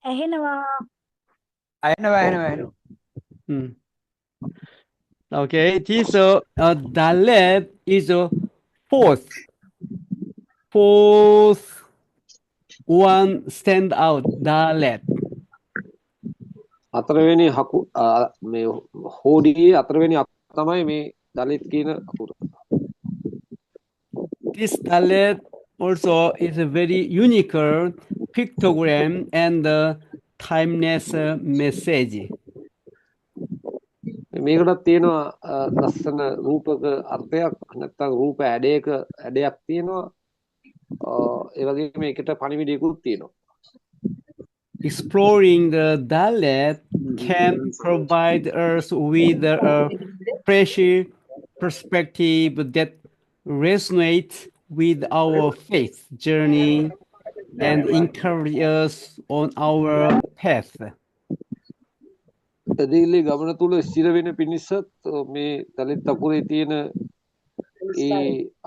ඇහෙනවා. ඇහෙනවා. Okay, so Dalet is a fourth one stand out. Dalet. හතරවෙනි මේ හෝඩියේ හතරවෙනි තමයි මේ දලිත් කියන අකුර. This Dalet also is a very unique pictogram and timeless message. මේකටත් තියෙනවා ලස්සන රූපක අර්ථයක් නැත්නම් රූප ඇඩයක් තියෙනවා. ඒ වගේම මේකට පණිවිඩයකුත් තියෙනවා. Exploring the Dalet can provide us with a fresh perspective that resonates with our faith journey and encourage us on our path. පැහැදිලි ගමන තුල ස්ථිර වෙන පිණිසත් මේ දලිත් අකුරේ තියෙන ඒ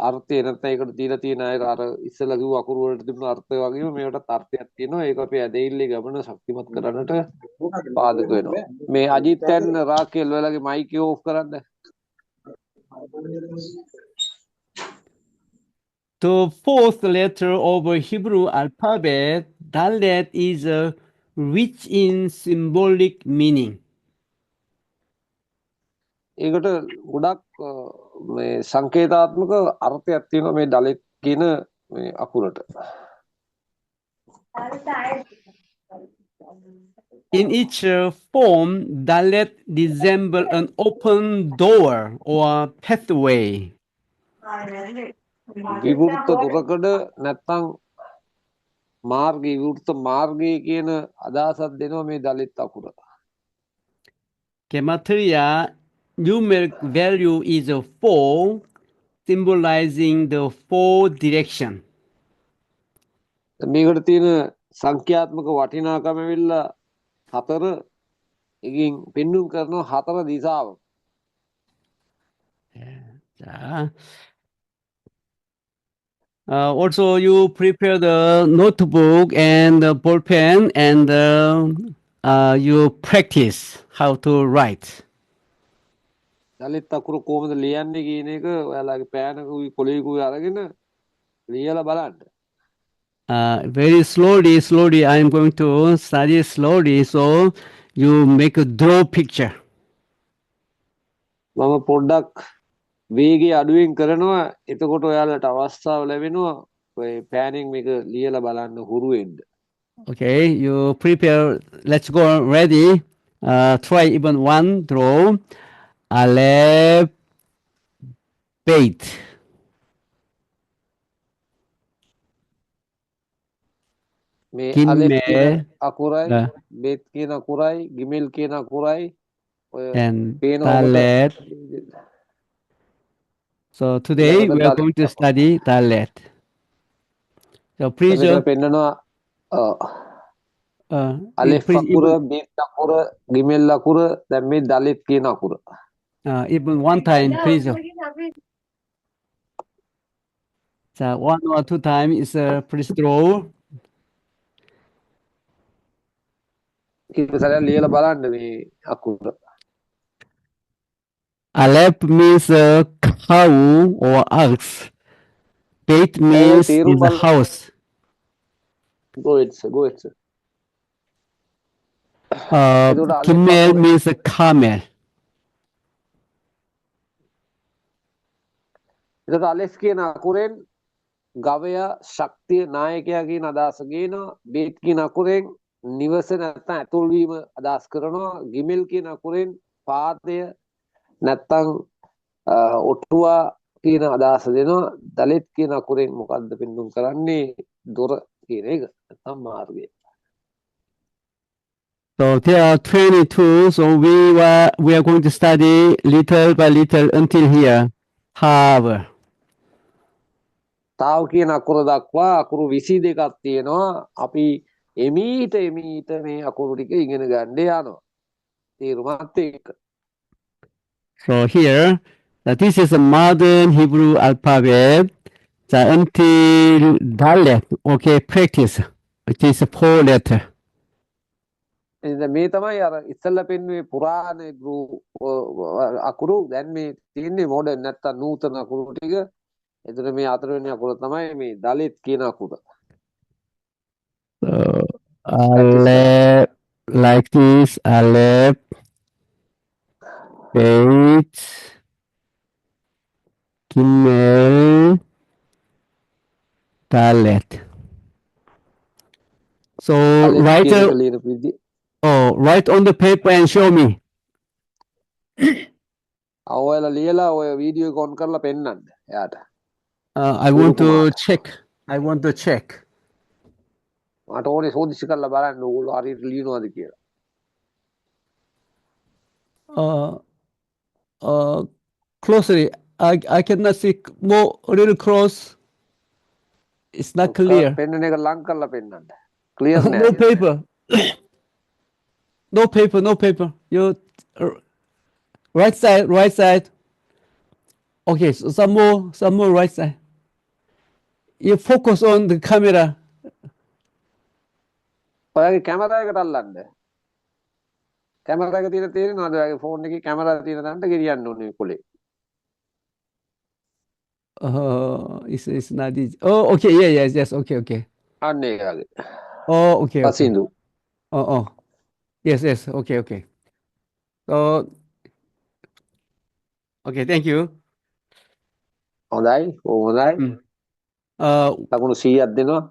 අර්ථය නැත්නම් ඒකට දීලා තියෙන අර ඉස්සලා කිව්ව අකුරු වලට තිබුණ අර්ථය වගේම මේකට අර්ථයක් තියෙනවා. ඒක අපේ ඇදහිල්ලේ ගමන ශක්තිමත් කරන්නට පාදක වෙනවා. මේ අජිත් and රාකේල් ඔයාලගේ මයික් එක ඕෆ් කරන්න. The fourth letter of Hebrew alphabet, Dalet, is rich in symbolic meaning. ඒකට ගොඩක් මේ සංකේතාත්මක අර්ථයක් තියෙනවා මේ දලිත් කියන මේ අකුරට. In each form, Dalet resembles an open door or pathway. විවෘත දුරකඩ නැත්නම් විවෘත මාර්ගය කියන අදහසක් දෙනවා මේ දලිත් අකුර. Gematria numeric value is 4, symbolizing the 4 direction. මේකට තියෙන සංඛ්‍යාත්මක වටිනාකම වෙලා 4 එකකින් පෙන්වුම් කරනවා 4 දිශාව. Also, you prepare the notebook and the ball pen, and you practice how to write. දලිත් අකුර කොහොමද ලියන්නේ කියන එක ඔයාලගේ පෑනකුයි කොලේකුයි අරගෙන ලියලා බලන්න. Very slowly, I am going to study slowly, so you make a draw picture. මම පොඩ්ඩක් වේගය අඩුවෙන් කරනවා. එතකොට ඔයාලට අවස්ථාව ලැබෙනවා ඔය පෑනින් මේක ලියලා බලන්න හුරු වෙන්න. Okay, you prepare. Let's go. Ready? Try even one draw. Aleph, Beit. මේ අලෙෆ් කියන අකුරයි බේත් කියන අකුරයි ගිමෙල් කියන අකුරයි ඔය පේන Dalet. So today we are going to study Dalet. So please පෙන්නනවා අලෙෆ් අකුර බේත් අකුර ගිමෙල් අකුර දැන් මේ දලිත් කියන අකුර. Even one time, please. So 1 or 2 times is please draw. ලියලා බලන්න මේ අකුර. Aleph means cow or ox. Beit means is a house. Go ahead, sir. Gimel means a camel. එතකොට අලෙෆ් කියන අකුරෙන් ගවයා ශක්තිය නායකයා කියන අදහස ගේනවා. බේත් කියන අකුරෙන් නිවස නැත්නම් ඇතුල් වීම අදහස් කරනවා. ගිමෙල් කියන අකුරෙන් පාදය නැත්නම් ඔට්ටුවා කියන අදහස දෙනවා. දලිත් කියන අකුරෙන් මොකද්ද පෙන්වුම් කරන්නේ? දොර කියන එක නැත්නම් මාර්ගය. So there are 22. So we are going to study little by little until here. Have. තාව කියන අකුර දක්වා අකුරු 22ක් තියෙනවා. අපි එමීට මේ අකුරු ටික ඉගෙන ගන්න යනවා. තේරුමත් එක්ක. So here, this is a modern Hebrew alphabet. So until Dalet, okay, practice. It is 4 letters. ඉතින් මේ තමයි අර ඉස්සෙල්ලා පෙන්නුවේ පුරාණ අකුරු දැන් මේ තියෙන්නේ මොඩර්න් නැත්තම් නූතන අකුරු ටික. එතකොට මේ හතරවෙනි අකුර තමයි මේ දලිත් කියන අකුර. So Practice කරන්න. Aleph, like this, Aleph, Beit, Gimel, Dalet. So දලිත් write කියන එක ලියන විදිය. write on the paper and show me. ඔයාලා ලියලා ඔය වීඩියෝ එක ඔන් කරලා පෙන්නන්න එයාට. I want to Kumata. check. I want to check. මට ඕනේ සෝදිසි කරලා බලන්න ඕගොල්ලෝ හරියට ලියනවාද කියලා. Closely. I cannot see more a little close. It's not clear. පෙන්නන එක ලං කරලා පෙන්නන්න. ක්ලියර් No නෑ. paper. No paper, no paper. You right side, right side. Okay, so some more right side. You focus on the camera. ඔයාගේ camera එකට අල්ලන්න. Camera එක තියෙන තේරෙනවද? ඔයාගේ ෆෝන් එකේ කැමරා තියෙන තැනට ගෙනියන්න ඕනේ කොලේ. It's not easy. Oh, okay, yes, okay. අන්න ඒක වගේ. Oh, okay. පසින්දු. Oh. Yes, okay. So, okay, thank you. හොඳයි. හොඳයි. ලකුණු 100ක් දෙනවා.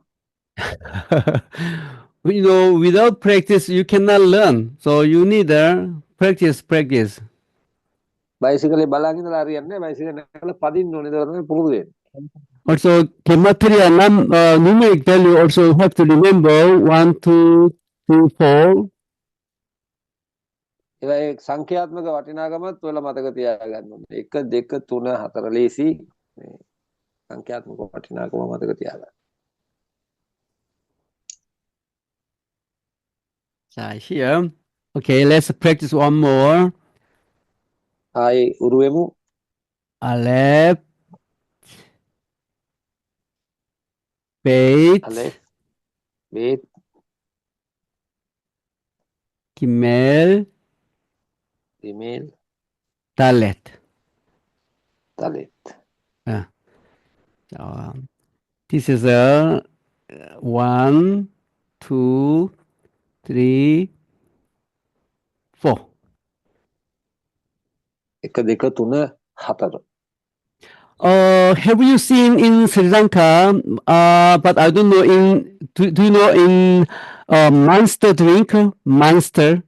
Without practice, you cannot learn. So you need practice. බයිසිකලේ බලන් ඉඳලා හරියන්නේ නැහැ. බයිසිකල් නැගලා පදින්න ඕනේ. ඒක තමයි පුරුදු වෙන්නේ. Also, gematria numeric value also you have to remember 1, 2, 3, 4. ඒ සංඛ්‍යාත්මක වටිනාකමත් ඔයාලා මතක තියාගන්න ඕනේ. 1 2 3 4 ලේසි. මේ සංඛ්‍යාත්මක වටිනාකම මතක තියාගන්න. Here. Okay, let's practice one more. ආයේ උරුවෙමු. Aleph, Beit, අලෙෆ් බේත් Gimel, email Dalet. තලෙත්. This is 1, 2, 3, 4. 1 2 3 4. Have you seen in Sri Lanka? But I don't know do you know in Monster drink? Monster.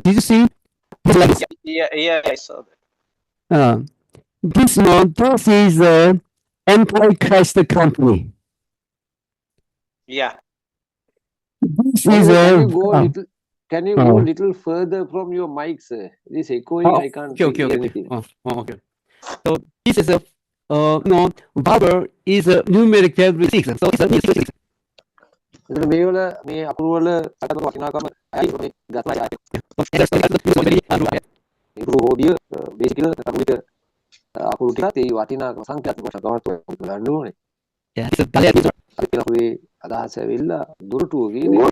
Did you see? Yeah, I saw that. This is Antichrist company. Yeah. This Can is you go little? Can you go little further from your mic, sir? This echoing. I can't okay. hear anything. Okay. So this is Barber is a numeric value 6. So it's a numeric 6. එතන මේ වල මේ අකුරු වල අතන වටිනාකම අයි මේ ගතයි අයි. ඒ රෝඩිය බේසිකල් අකුරු ටිකත් ඒ වටිනාකම සංඛ්‍යාත්මක වශයෙන් ගන්න ඕනේ. Yeah, it's a Dalet. අපේ අදහස ඇවිල්ලා දුරටුව කියන්නේ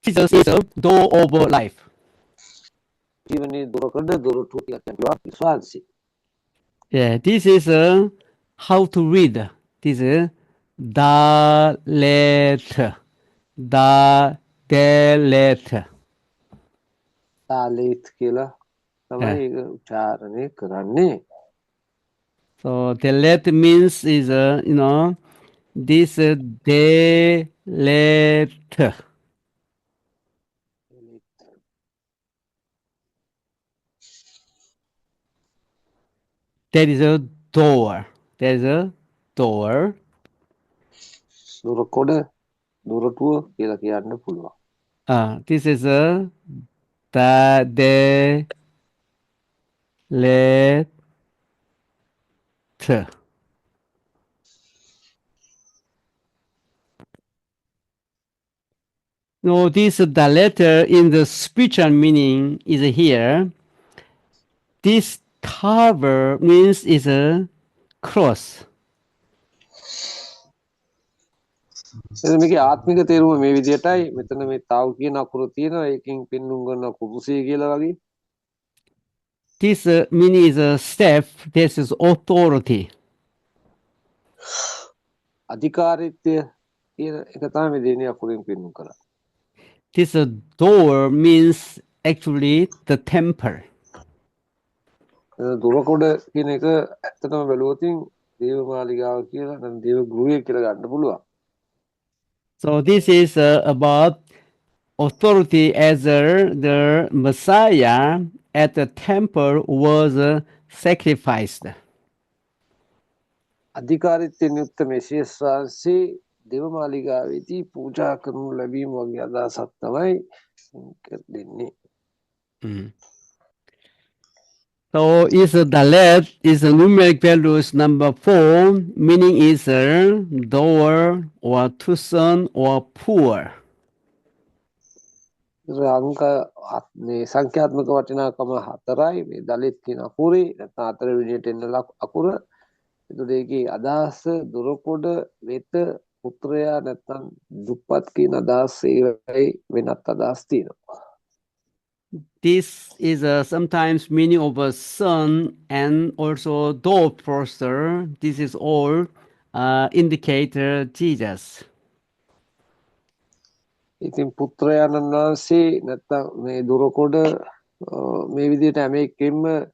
Jesus is a door over life. ජීවනයේ දුරකඩ දුරටුව ටිකක් කියනවා විශ්වාසයි. Yeah, this is how to read. This is Dalet. Dalet. තාලේත් කියලා තමයි ඒක උච්චාරණය කරන්නේ. So Dalet means is this Dalet. There is a door. There is a door. දුරකොඩ දුරටුව කියලා කියන්න පුළුවන්. This is a Dalet. No, this the letter in the spiritual meaning is here. This tower means is cross. එතන මේකේ ආත්මික තේරුම මේ විදිහටයි මෙතන මේ තාව් කියන අකුර තියෙනවා ඒකෙන් පෙන්눔 කරන කුරුසිය කියලා වගේ This meaning is a step. This is authority. අධිකාරීත්වය කියන එක තමයි මේ දෙවෙනි අකුරෙන් පෙන්눔 කරන්නේ. This door means actually the temple. දුරකොඩ කියන එක ඇත්තටම බැලුවොතින් දේව මාලිගාව කියලා නැත්නම් දේව ගෘහය කියලා ගන්න පුළුවන්. So this is about authority as the Messiah at the temple was sacrificed. අධිකාරීත්වයෙන් යුක්ත මෙසියස් වහන්සේ දේව මාලිගාවේදී පූජා කරනු ලැබීම වගේ අදහසක් තමයි දෙන්නේ. So is the left is a numeric values number 4, meaning is door or to son or poor. අංක මේ සංඛ්‍යාත්මක වටිනාකම 4යි මේ දලිත් කියන අකුරේ නැත්නම් 4 විදිහට එන්න අකුර. එතකොට ඒකේ අදහස දුරකොඩ වෙත පුත්‍රයා නැත්නම් දුප්පත් කියන අදහස ඒවයි වෙනත් අදහස් තියෙනවා. This is sometimes meaning of a son and also doorposter. This is all indicate Jesus. ඉතින් පුත්‍රයාණන් වහන්සේ නැත්නම් මේ දුරකොඩ මේ විදිහට හැම එකෙම මේ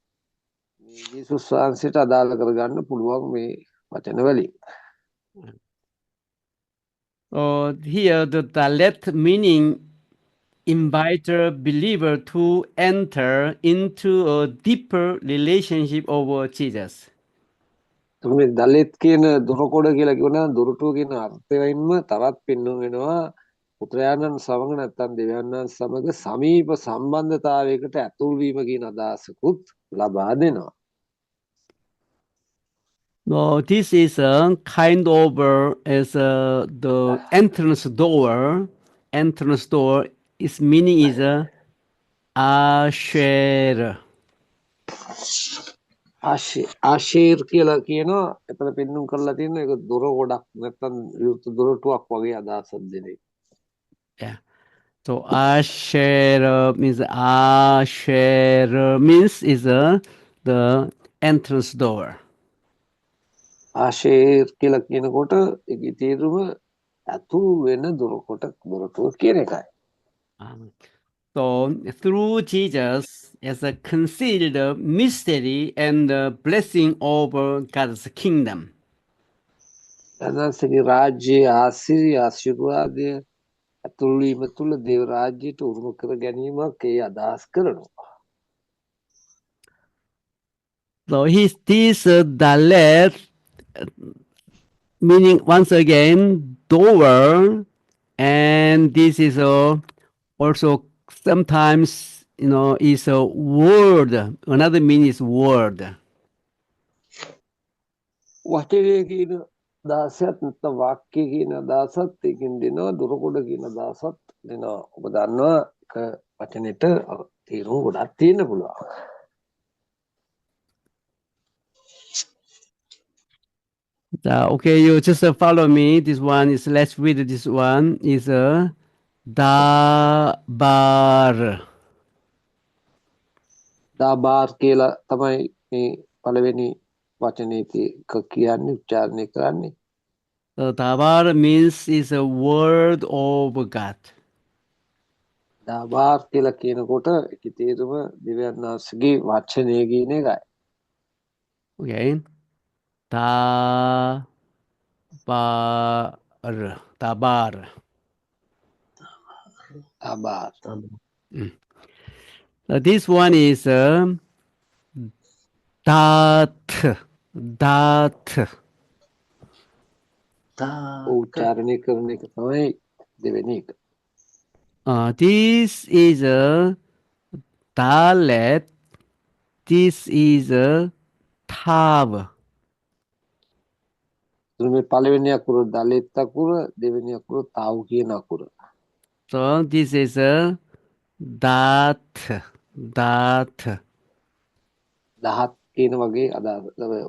යේසුස් වහන්සේට අදාළ කරගන්න පුළුවන් මේ වචන වලින්. Here the left meaning invite a believer to enter into a deeper relationship over Jesus. මේ දලිත් කියන දුරකොඩ කියලා කියනවා දුරටුව කියන අර්ථයෙන්ම තවත් පෙන්වන්න වෙනවා පුත්‍රයාණන් සමග නැත්නම් දෙවියන් වහන්සේ සමග සමීප සම්බන්ධතාවයකට ඇතුල් වීම කියන අදහසකුත් ලබා දෙනවා. No, this is a kind of as the entrance door. Entrance door its meaning is asher. ආශීර් කියලා කියනවා එතන පෙන්눔 කරලා තියෙන එක දොර ගොඩක් නැත්නම් දොරටුවක් වගේ අදහසක් දෙන එක. Yeah. So asher means is the entrance door. ආශීර් කියලා කියනකොට ඒකේ තේරුම ඇතුල් වෙන දොරටුව කියන එකයි. So through Jesus as a concealed mystery and blessing over God's kingdom. අනන්තගේ රාජ්‍යයේ ආශිර්වාදය ඇතුල් වීම තුළ දේව රාජ්‍යයට උරුම කර ගැනීමක් ඒ අදහස් කරනවා. So this dalet meaning once again door, and this is also sometimes is a word. Another meaning is word. වචනය කියන අදහසත් නැත්නම් වාක්‍ය කියන අදහසත් ඒකෙන් දෙනවා දුරකොඩ කියන අදහසත් දෙනවා. ඔබ දන්නවා එක වචනෙට තේරුම් ගොඩක් තියෙන්න පුළුවන්. Okay, you just follow me. This one is, let's read this one is dabar. දාබාර් කියලා තමයි මේ පළවෙනි වචනේ කියන්නේ උච්චාරණය කරන්නේ. So dabar means is a word of God. දාබාර් කියලා කියනකොට ඒකේ තේරුම දෙවියන් වහන්සේගේ වචනය කියන එකයි. Okay. Dabar. දාබාර්. This one is dat. උච්චාරණය කරන එක තමයි දෙවෙනි එක. This is a dalet. This is a tav. මේ පළවෙනි අකුර දලිත් අකුර දෙවෙනි අකුර තාව් කියන අකුර. So this is a dat. දහත් කියන වගේ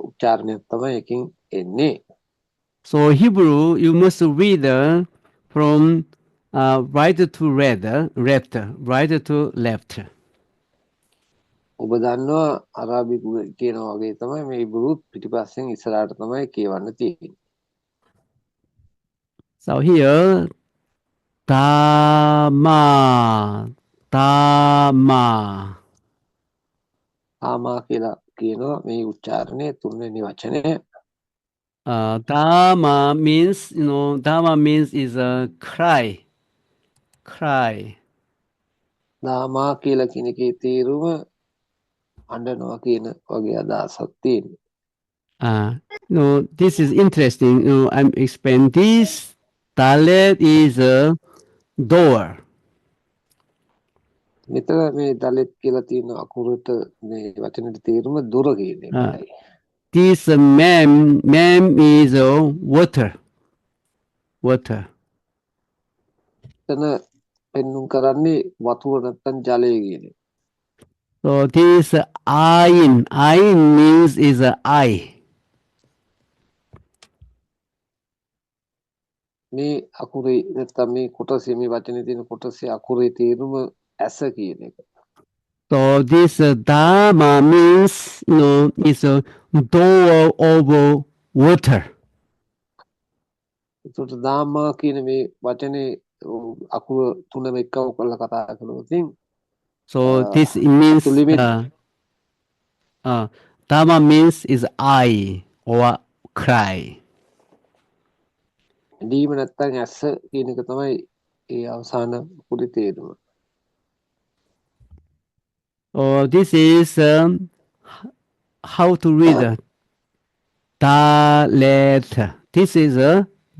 උච්චාරණයක් තමයි එකකින් එන්නේ. So Hebrew, you must read from right to left, right to left. ඔබ දන්නවා අරාබිකු කියනවා වගේ තමයි මේ ඉබ්‍රුත් පිටිපස්සෙන් ඉස්සරහට තමයි කියවන්න තියෙන්නේ. So here, Tama. ආමා කියලා කියනවා මේ උච්චාරණය තුන්වෙනි වචනය. Tama means, Tama means is a cry. දාමා කියලා කියන එකේ තේරුම අඬනවා කියන වගේ අදහසක් තියෙනවා. This is interesting. I'm explaining this. Dalet is a door. මෙතන මේ දලෙත් කියලා තියෙන අකුරට මේ වචනෙට තේරුම දුර කියන එකයි. This mem is water. එතන පෙන්නුම් කරන්නේ වතුර නැත්නම් ජලය කියන එක. So this ayin means is a eye. මේ අකුරේ නැත්නම් මේ කොටසේ මේ වචනේ තියෙන කොටසේ අකුරේ තේරුම ඇස කියන එක. So this dharma means is a door over water. ඒකට දාමා කියන මේ වචනේ අකුර තුනම එක්කව කරලා කතා කරනොත් so this means dharma means is eye or cry. දීම නැත්නම් ඇස කියන එක තමයි ඒ අවසාන පුරි තේරුම. This is how to read dalet. This is a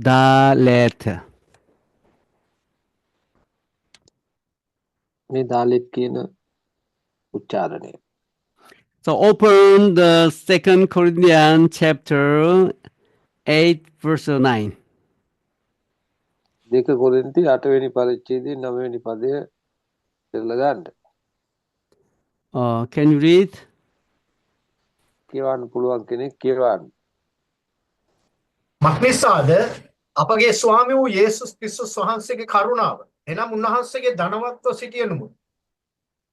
dalet. මේ දාලෙත් කියන උච්චාරණය. So open the 2 Corinthians chapter 8 verse 9. දෙක කොරින්ති 8 වෙනි පරිච්ඡේදයේ 9 වෙනි පදය පෙරලා ගන්න. Can you read? කියවන්න පුළුවන් කෙනෙක් කියවන්න. මක්නිසාද අපගේ ස්වාමී වූ යේසුස් ක්‍රිස්තුස් වහන්සේගේ කරුණාව එනම් උන්වහන්සේගේ ධනවත්ව සිටියනුමුත්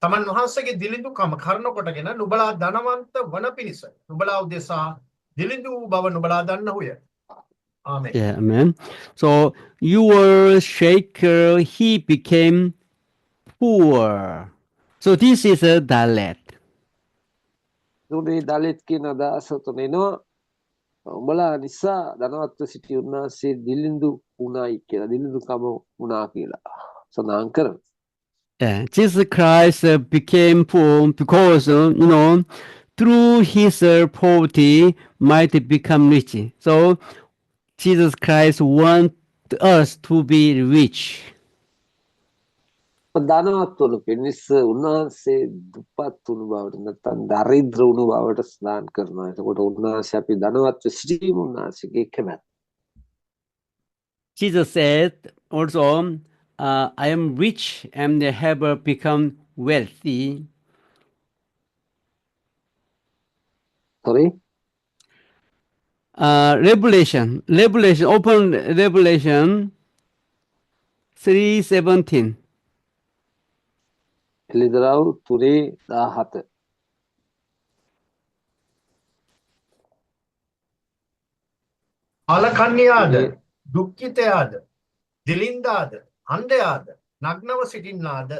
තමන් වහන්සේගේ දිලිඳුකම කරුණ කොටගෙන නුඹලා ධනවන්ත වන පිණිස නුඹලා උදෙසා දිලිඳු වූ බව නුඹලා දන්නහුය. Amen. Yeah, amen. So you were shaker, he became poor. So this is a dalet. උනේ දාලෙත් කියන අදහස තුනේනවා උඹලා නිසා ධනවත්ව සිටි උන්වහන්සේ දිලිඳු වුණායි කියලා දිලිඳුකම වුණා කියලා සඳහන් කරනවා. Yeah, Jesus Christ became poor because through his poverty might become rich. So Jesus Christ wants us to be rich. ධනවත් වුණු පිණිස උන්වහන්සේ දුප්පත් වුණු බවට නැත්නම් දරිද්‍ර වුණු බවට ස්නාන කරනවා. එතකොට උන්වහන්සේ අපි ධනවත්ව සිටීම උන්වහන්සේගේ කැමැත්ත. Jesus said also, I am rich and have become wealthy. Sorry? Revelation, open Revelation 3:17. එළිදරව් 3:17. අලකන්‍යාද දුක්ඛිතයාද දිලින්දාද අන්ධයාද නග්නව සිටින්නාද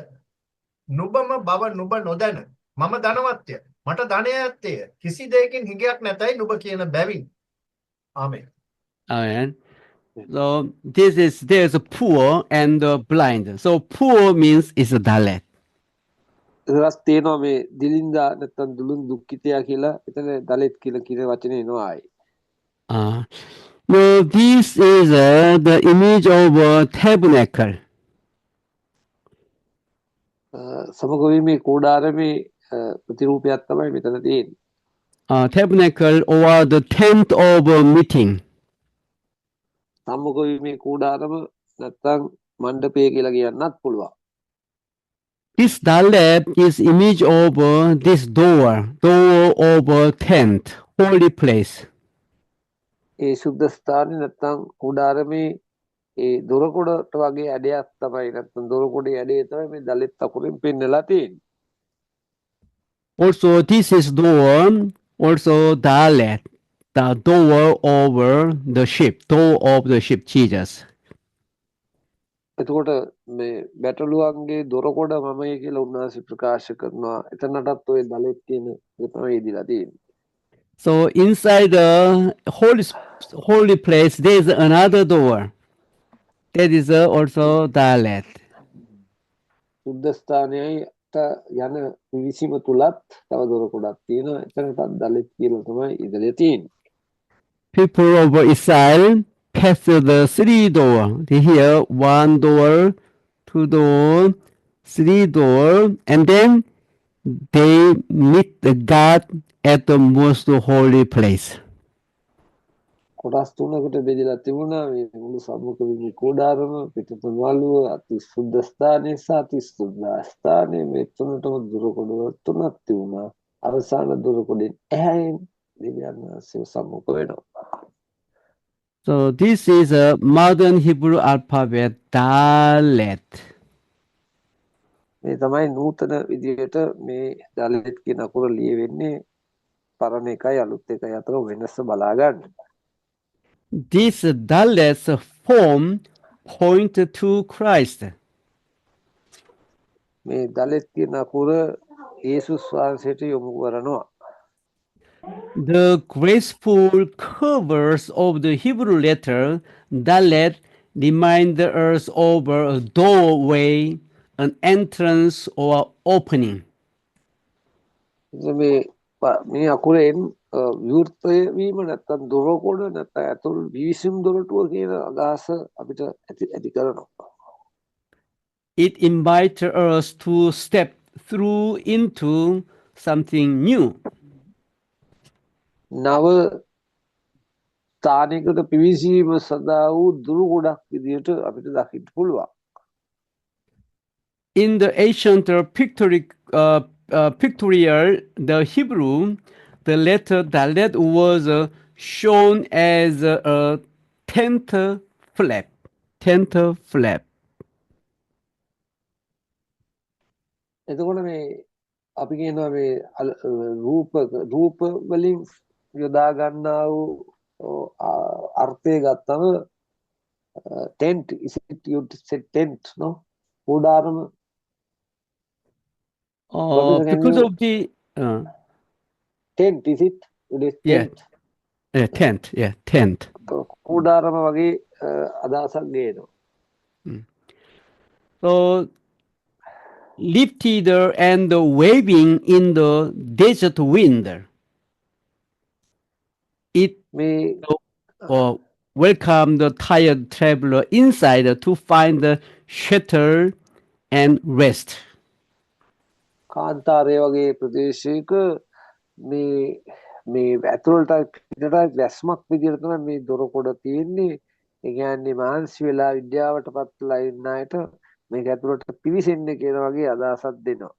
නුඹම බව නුඹ නොදැන මම ධනවත්ය මට ධනය ඇත්තේ කිසි දෙයකින් හිඟයක් නැතයි නුඹ කියන බැවින්. Amen. Amen. So there's a poor and blind. So poor means is a dalet. රස් තේනවා මේ දිලින්දා නැත්නම් දුලුන් දුක්ඛිතයා කියලා එතන දලෙත් කියලා කියන වචනේ එනවා ආයි. Now this is the image of a tabernacle. සමගවීමේ කූඩාරමේ ප්‍රතිරූපයක් තමයි මෙතන තියෙන්නේ. Tabernacle or the tent of meeting. සමගවීමේ කූඩාරම නැත්නම් මණ්ඩපය කියලා කියන්නත් පුළුවන්. This dalet is image of this door of a tent, holy place. ඒ සුද්ධ ස්ථානේ නැත්තම් කුඩාරමේ ඒ දොරකොඩට වගේ ඇඩයක් තමයි නැත්තම් දොරකොඩේ ඇඩේ තමයි මේ දලිත් අකුරින් පෙන්නලා තියෙන්නේ. Also, this is door, also dalet, the door over the ship, door of the ship, Jesus. එතකොට මේ බැටළුවන්ගේ දොරකොඩ මමයි කියලා උන්වහන්සේ ප්‍රකාශ කරනවා. එතනටත් ඔය දලිත් කියන එක තමයි දීලා තියෙන්නේ. So inside the holy place, there is another door. That is also dalet. සුද්ධ ස්ථානයට යන පිවිසීම තුලත් තව දොරකොඩක් තියෙනවා. එතනටත් දලිත් කියලා තමයි ඉදලා තියෙන්නේ. People of Israel pass through the three door. They hear one door, two door, three door, and then they meet the God at the most holy place. කොටස් තුනකට බෙදලා තිබුණා මේ මුළු සම්මුඛ විමි කුඩාරම පිටුතුන් වළුව අති සුද්ධ ස්ථානයේ සහ අති සුද්ධ ස්ථානයේ මේ තුනටම දොරකොඩ තුනක් තිබුණා. අවසාන දොරකොඩෙන් එහායින් දෙවියන් වහන්සේ සම්මුඛ වෙනවා. So this is a modern Hebrew alphabet, Dalet. මේ තමයි නූතන විදියට මේ දලිත් කියන අකුර ලියවෙන්නේ පරණ එකයි අලුත් එකයි අතර වෙනස බලා ගන්න. This Dalet's form point to Christ. මේ දලිත් කියන අකුර යේසුස් වහන්සේට යොමු කරනවා. The graceful curves of the Hebrew letter Dalet remind us of a doorway, an entrance or opening. මේ අකුරෙන් විවෘතය වීම නැත්තම් දොරකොඩ නැත්තම් ඇතුල් විවිසුම් දොරටුව කියන අදහස අපිට ඇති කරනවා. It invites us to step through into something new. නව ස්ථානයකට පිවිසීම සඳහා වූ දුරු ගොඩක් විදියට අපිට දකින්න පුළුවන්. In the ancient pictorial, the Hebrew, the letter Dalet was shown as a tent flap. Tent flap. එතකොට මේ අපි කියනවා මේ රූප වලින් යොදා ගන්නා වූ අර්ථය ගත්තම tent, is it you said tent, no? කුඩාරම Because of the tent, is it? It is Yeah. tent. tent, yeah, tent. කුඩාරම වගේ අදහසක් ගේනවා. So lifted and waving in the desert wind. It මේ welcomed the tired traveler inside to find the shelter and rest. කාන්තාරය වගේ ප්‍රදේශයක මේ ඇතුළට පිටට වැස්මක් විදිහට තමයි මේ දොරකොඩ තියෙන්නේ. ඒ කියන්නේ මානසික වෙලා විද්‍යාවට පත්ලා ඉන්න අයට මේක ඇතුළට පිවිසෙන්න කියන වගේ අදහසක් දෙනවා.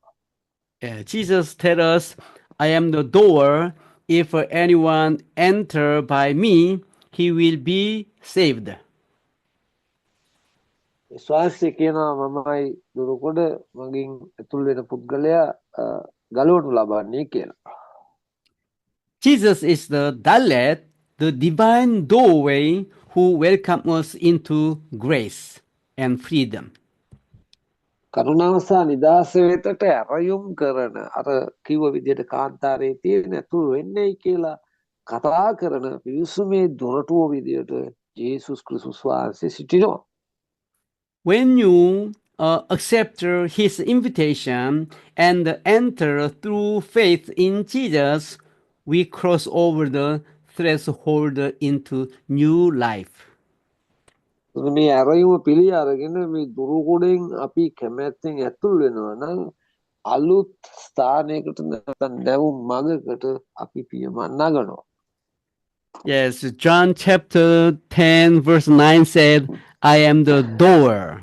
Jesus tells us, I am the door. If anyone enter by me, he will be saved. ස්වාස්‍ය කියනවා මමයි දොරකොඩ මගින් ඇතුල් වෙන පුද්ගලයා ගලවනු ලබන්නේ කියලා. Jesus is the Dalet, the divine doorway who welcomes us into grace and freedom. කරුණාව සහ නිදහස වෙතට ඇරයුම් කරන අර කිව්ව විදිහට කාන්තාරයේ තියෙන ඇතුල් වෙන්නයි කියලා කතා කරන පිවිසුමේ දොරටුව විදිහට ජේසුස් ක්‍රිස්තුස් වහන්සේ සිටිනවා. When you accept his invitation and enter through faith in Jesus, we cross over the threshold into new life. මේ ඇරයුම පිළි අරගෙන මේ දුරුකොඩෙන් අපි කැමැත්තෙන් ඇතුල් වෙනවා නම් අලුත් ස්ථානයකට නැත්නම් නැවුම් මඟකට අපි පියමන් නගනවා. Yes, John chapter 10 verse 9 said, I am the door.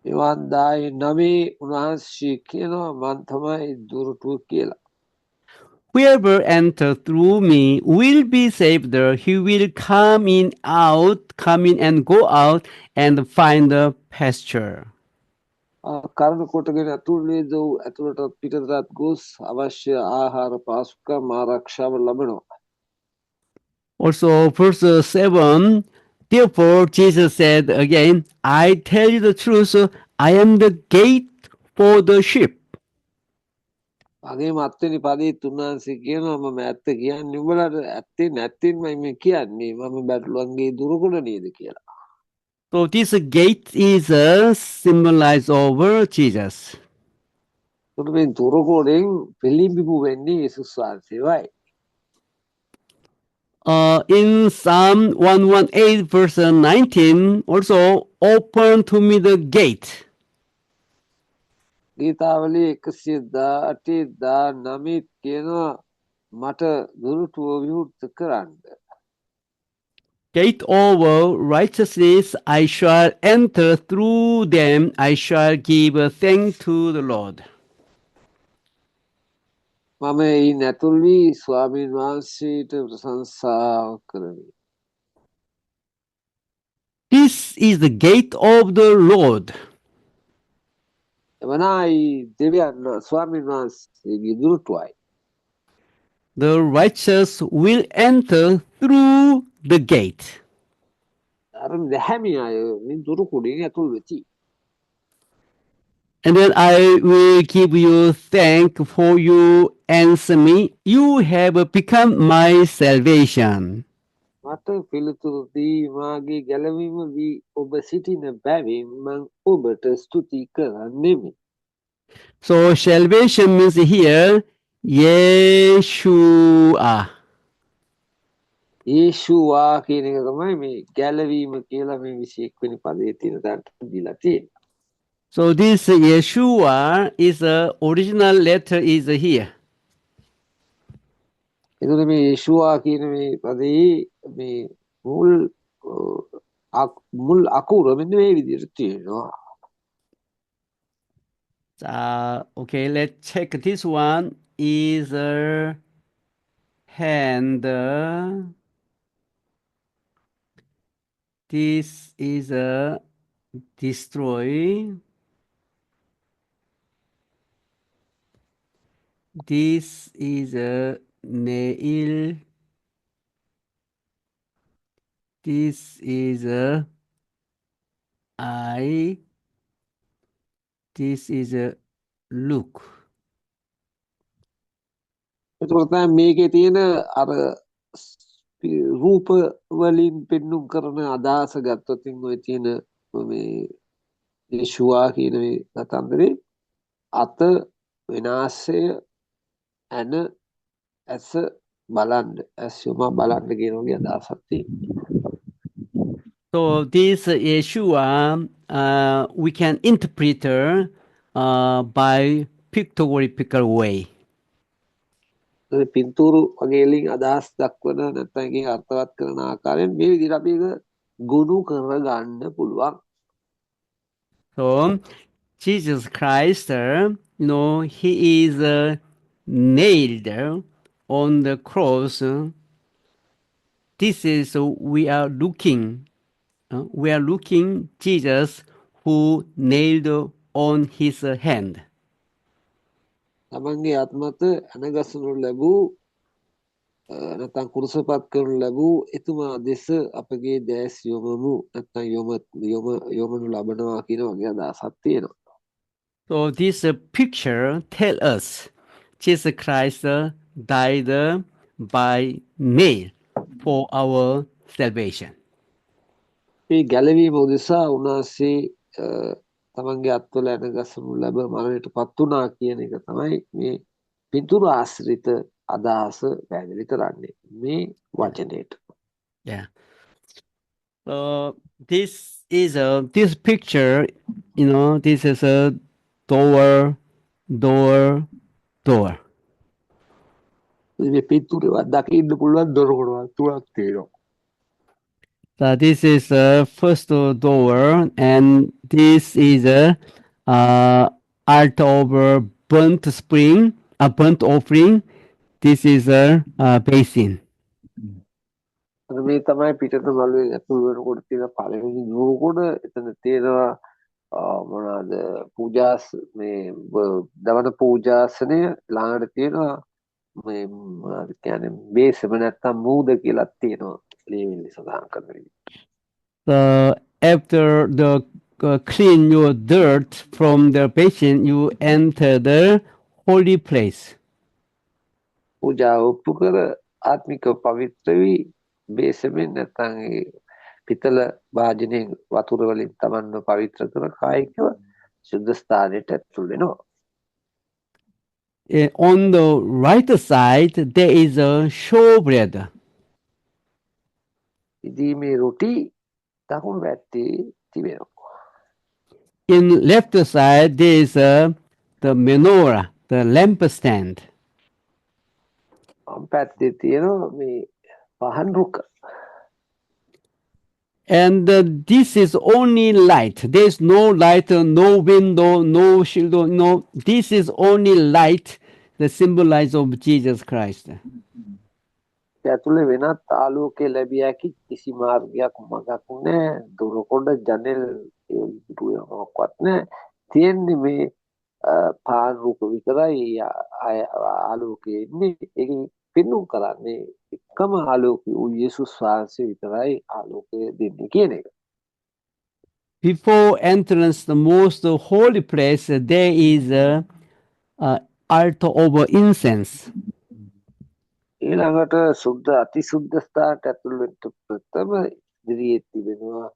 එවන් 19 උන්වහන්සේ කියනවා මං තමයි දුරටුව කියලා. Whoever enters through me will be saved. He will come in and go out and find the pasture. කරුණ කොටගෙන ඇතුල් වේද වූ ඇතුළටත් පිටතටත් ගොස් අවශ්‍ය ආහාර පාසුකම් ආරක්ෂාව ලබනවා. Also, verse 7, therefore Jesus said again, I tell you the truth, I am the gate for the sheep. අගේ මත්වෙනි පදේත් උන්වහන්සේ කියනවා මම ඇත්ත කියන්නේ උඹලට ඇත්තේ නැත්තින්මයි මේ කියන්නේ මම බැටළුවන්ගේ දුරකුණ නේද කියලා. So this gate is symbolized over Jesus. ඒකට මේ දුරකුණෙන් පිළිඹු වෙන්නේ යේසුස් වහන්සේවයි. In Psalm 118 verse 19, also open to me the gate. ගීතාවලි 118 කියනවා මට දුරටුව විවෘත කරන්න. Gate over righteousness, I shall enter through them, I shall give thanks to the Lord. මම එයින් ඇතුල් වී ස්වාමීන් වහන්සේට ප්‍රශංසාව කරමි. This is the gate of the Lord. එවනයි දෙවියන් ස්වාමීන් වහන්සේගේ දුරටුවයි. The righteous will enter through the gate. අර දැහැමි අය මේ දුරකුණෙන් ඇතුල් වෙති. And then I will give you thank for you answer me. You have become my salvation. මට පිළිතුරු දී මාගේ ගැලවීම වී ඔබ සිටින බැවින් මං ඔබට ස්තුති කරන්නෙමි. So salvation means here Yeshua. යේෂුවා කියන එක තමයි මේ ගැලවීම කියලා මේ 21 වෙනි පදයේ තියෙන තැනට දීලා තියෙන්නේ. So this Yeshua is original letter is here. එතකොට මේ යේෂුවා කියන මේ පදේ මේ මුල් අකුර මෙන්න මේ විදිහට තියෙනවා. Okay, let's check. This one is a hand. This is a destroy. This is a nail. This is a eye. This is a look. එතකොට තමයි මේකේ තියෙන අර රූප වලින් පෙන්눔 කරන අදහස ගත්තොත් ඔය තියෙන මේ යේෂුවා කියන මේ කතන්දරේ අත විනාශය ඇන ඇස බලන්න ඇස්යම බලන්න කියන වගේ අදහසක් තියෙනවා. So this Yeshua, we can interpret by pictographical way. පින්තූරු වගේලින් අදහස් දක්වන නැත්නම් ඒකේ අර්ථවත් කරන ආකාරයෙන් මේ විදිහට අපි ඒක ගොනු කරගන්න පුළුවන්. So Jesus Christ, he is nailed on the cross. This is we are looking Jesus who nailed on his hand. තමන්ගේ ආත්මත අනගසනු ලැබූ නැත්නම් කුරුසපත් කරනු ලැබූ එතුමා දෙස අපගේ දැස් යොමමු නැත්නම් යොමනු ලබනවා කියන වගේ අදහසක් තියෙනවා. So this picture tell us Jesus Christ died by nail for our salvation. මේ ගැලවීම උදෙසා උන්වහන්සේ තමන්ගේ අත්වල ඇනගසනු ලැබ මරණයට පත් වුණා කියන එක තමයි මේ පිටුරු ආශ්‍රිත අදහස පැහැදිලි කරන්නේ මේ වචනයට. Yeah. So this is this picture, this is a door. මේ පිටුරේවත් දකින්න පුළුවන් දොරකොඩක් තුනක් තියෙනවා. So this is the first door, and this is a altar of burnt spring, a burnt offering. This is a basin. මේ තමයි පිටත බලුවෙන් ඇතුල් වෙනකොට තියෙන පළවෙනි දුරකොඩ. එතන තියෙනවා මොනවාද පූජාස් මේ දවන පූජාසනය ළඟට තියෙනවා මේ මොනවද කියන්නේ බේසම නැත්තම් මූද කියලාත් තියෙනවා ලියවිලි සඳහන් කරන විදිහට. So after the clean your dirt from the basin, you enter the holy place. පූජාව ඔප්පු කර ආත්මික පවිත්‍ර වී බේසමෙන් නැත්තම් ඒ පිතල වාජනයෙන් වතුර වලින් තමන්ව පවිත්‍ර කර කායිකව සුද්ධ ස්ථානයට ඇතුල් වෙනවා. On the right side, there is a showbread. ඉදීමේ රොටි දකුණු පැත්තේ තිබෙනවා. In left side, there is the menorah, the lampstand. වම් පැත්තේ තියෙනවා මේ පහන් රුක. And this is only light. There is no light, no window, no shield. No, this is only light, the symbolize of Jesus Christ. ඇතුලේ වෙනත් ආලෝකය ලැබිය හැකි කිසි මාර්ගයක් මගක් නැහැ. දුරකොඩ ජනෙල් මොකක්වත් නැහැ. තියෙන්නේ මේ පාන් රුක විතරයි ආලෝකය ඉන්නේ. ඒක පින්නුම් කරන්නේ එකම ආලෝකය වූ යේසුස් වහන්සේ විතරයි ආලෝකය දෙන්නේ කියන එක. Before entrance the most holy place, there is a altar over incense. ඊළඟට සුද්ධ අතිසුද්ධ ස්ථානට ඇතුල් වෙන්න ප්‍රථම ඉදිරියේ තිබෙනවා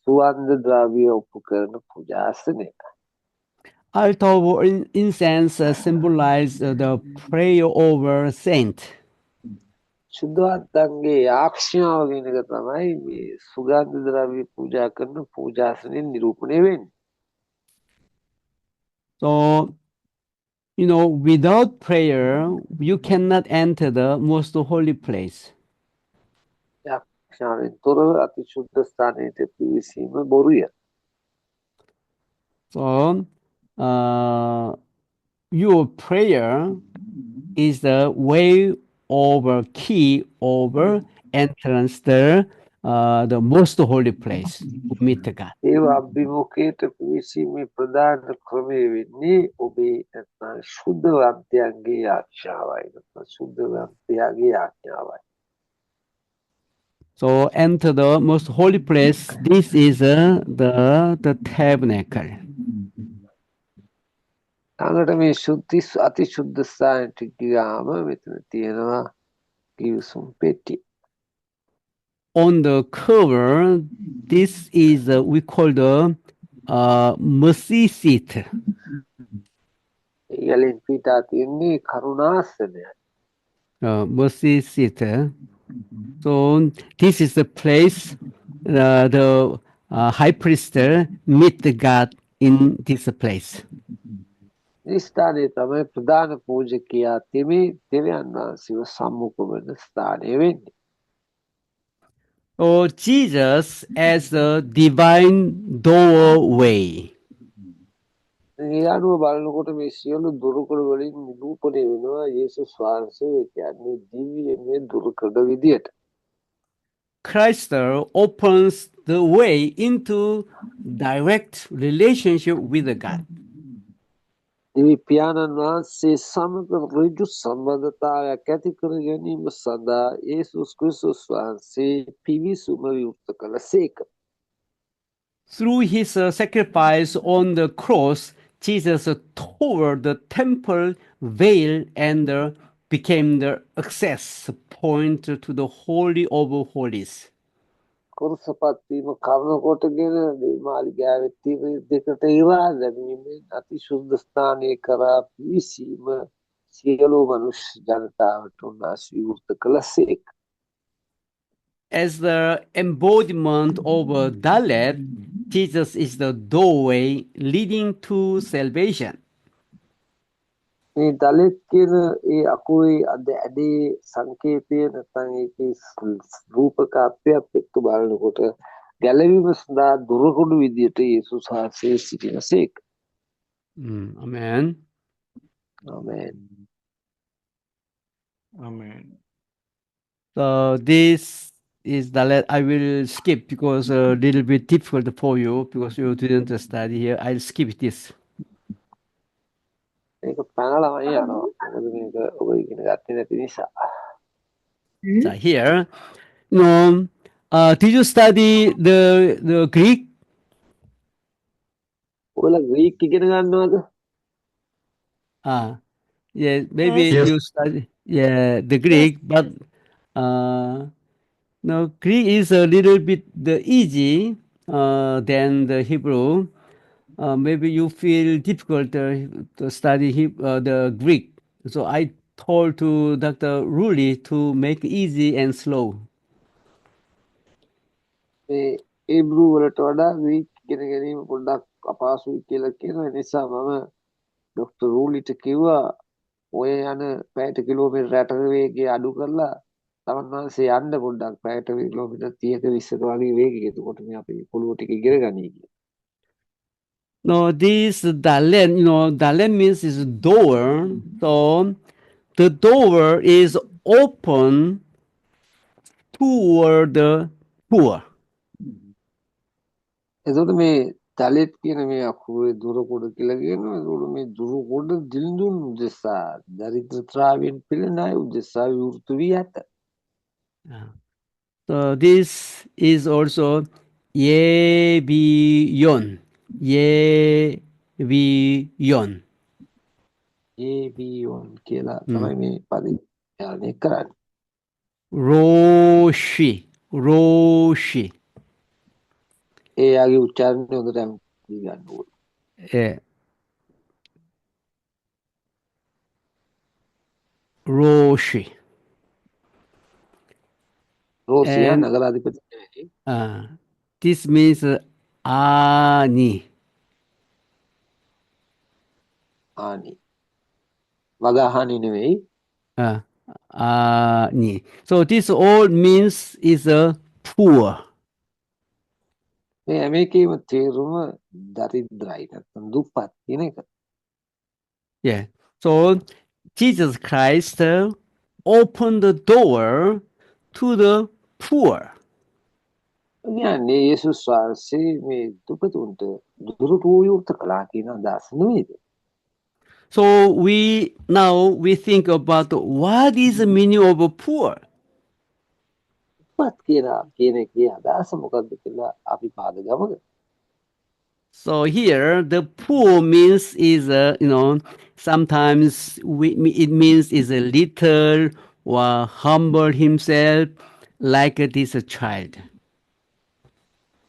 සුවඳ ද්‍රව්‍ය ඔප්පු කරන පූජාසනය. Altar over incense symbolize the prayer over saint. සුද්ධවත්තන්ගේ ආක්ෂාව කියන එක තමයි මේ සුගන්ධ ද්‍රව්‍ය පූජා කරන පූජාසනෙන් නිරූපණය වෙන්නේ. So, you know, without prayer, you cannot enter the most holy place. ආක්ෂාවෙන් තොරව අතිශුද්ධ ස්ථානයට පිවිසීම බොරුය. So, your prayer is the way over, key over entrance the most holy place to meet God. ඒව අභිමුඛයට පිවිසීමේ ප්‍රධාන ක්‍රමය වෙන්නේ ඔබේ නැත්නම් ශුද්ධවන්තයන්ගේ ආඥාවයි. නැත්නම් ශුද්ධවන්තයාගේ ආඥාවයි. So enter the most holy place. This is the tabernacle. ළඟට මේ අතිශුද්ධ ස්ථානයට ගියාම මෙතන තියෙනවා කිවිසුම් පෙට්ටිය. On the cover, this is we call the mercy seat. ඊගලින් පිටා තියෙන්නේ කරුණාසනය. Mercy seat. So this is the place the high priest meet God in this place. මේ ස්ථානයේ තමයි ප්‍රධාන පූජකයා දෙවියන් වහන්සේව සම්මුඛ වෙන ස්ථානය වෙන්නේ. So Jesus as the divine doorway. ඒ අනුව බලනකොට මේ සියලු දුරුකඩ වලින් නිරූපණය වෙනවා යේසුස් වහන්සේ කියන්නේ දිව්‍යමය දුරුකඩ විදියට. Christ opens the way into direct relationship with God. දිව්‍ය පියාණන් වහන්සේ සමග ඍජු සම්බන්ධතාවයක් ඇති කර ගැනීම සඳහා යේසුස් ක්‍රිස්තුස් වහන්සේ පිවිසුම විවෘත කළසේක. Through his sacrifice on the cross, Jesus tore the temple veil and became the access point to the Holy of Holies. කුරුසපත්වීම කවන කොටගෙන මාලිගාවේ තිබෙන දෙකට ඉරා දැමීමෙන් අතිශුද්ධ ස්ථානයේ කරා පිවිසීම සියලු මනුෂ්‍ය ජනතාවට උන්වහන්සේ විවෘත කළසේක. As the embodiment of Dalet, Jesus is the doorway leading to salvation. මේ දලෙත් කියන ඒ අකුරේ අද ඇඩේ සංකේතය නැත්නම් ඒකේ රූපකාර්යයක් එක්ක බලනකොට ගැලවීම සඳහා දුරකුඩු විදියට යේසුස් වහන්සේ සිටිනසේක. Amen. ආමේන්. Amen. So this is Dalet. I will skip because a little bit difficult for you because you didn't study here. I'll skip this. මේක පැනලාම යනවා. මොකද මේක ඔබ ඉගෙන ගත්තේ නැති නිසා. So here, did you study the Greek? ඔයාලා ග්‍රීක් ඉගෙන ගන්නවද? Yeah, maybe Yes. you study the Greek, but no, Greek is a little bit easy than the Hebrew. Maybe you feel difficult to study the Greek. So I told to Dr. Ruli to make easy and slow. මේ ඒබ්‍රූ වලට වඩා Greek ඉගෙන ගැනීම පොඩ්ඩක් අපහසුයි කියලා කියනවා. ඒ නිසා මම ඩොක්ටර් රූලිට කිව්වා ඔය යන පැයට කිලෝමීටර 8ක වේගය අඩු කරලා තමන් වහන්සේ යන්න පොඩ්ඩක් පැයට කිලෝමීටර 30ක 20ක වගේ වේගයක. එතකොට මේ අපි පොළොව ටික ඉගෙන ගනී කියලා. No, this Dalen, Dalen means is door. So the door is open toward the poor. එතකොට මේ තලෙත් කියන මේ අකුරේ දුරකොඩ කියලා කියනවා. එතකොට මේ දුරකොඩ දිලිඳුන් උදෙසා දරිද්‍රතාවයෙන් පෙළෙන අය උදෙසා විවෘත වී ඇත. So this is also Yebiyon. Yebiyon. ඒබීයෝන් කියලා තමයි මේ පදේ යාලනය කරන්නේ. Roshi. Roshi. ඒ යාගේ උච්චාරණය හොඳට ගන්න ඕනේ. Yeah. Roshi. රෝසියා And- නගරාධිපති නෙවෙයි. This means Ani. ආනි. වගහානි නෙවෙයි. Ani. So this all means is a poor. මේ හැම එකේම තේරුම දරිද්‍රයි නැත්නම් දුප්පත් කියන එක. Yeah. So Jesus Christ opened the door to the poor. කියන්නේ යේසුස් වහන්සේ මේ දුපතුන්ට දුරට විවෘත කළා කියන අදහස නෙවෙයිද? So now we think about what is the meaning of a poor. දුප්පත් කියන එකේ අදහස මොකක්ද කියලා අපි පාද ගමුද? So here the poor means is sometimes it means is a little or humble himself like this child.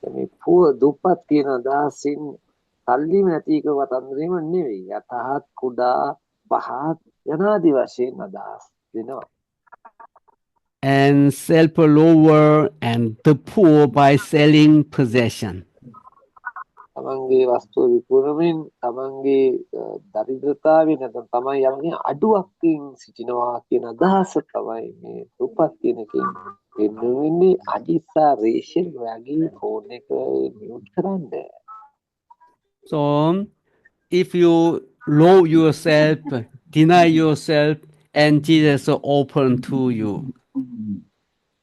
මේ පුව දුප්පත් කියන අදහසින් සල්ලිම නැති එක වතන්දරීම නෙවෙයි. යතහත් කුඩා පහත් යනාදි වශයෙන් අදහස් දෙනවා. And self lower and the poor by selling possession. තමන්ගේ වස්තුව විකුණමින් තමන්ගේ දරිද්‍රතාවය නැත්නම් තමයි යමකින් අඩුවක්කින් සිටිනවා කියන අදහස තමයි මේ දුප්පත් කියන එකෙන් වෙන්නේ. අදිසා රේෂන් වගේ ෆෝන් එක මියුට් කරන්න. So if you low yourself, deny yourself, and Jesus open to you.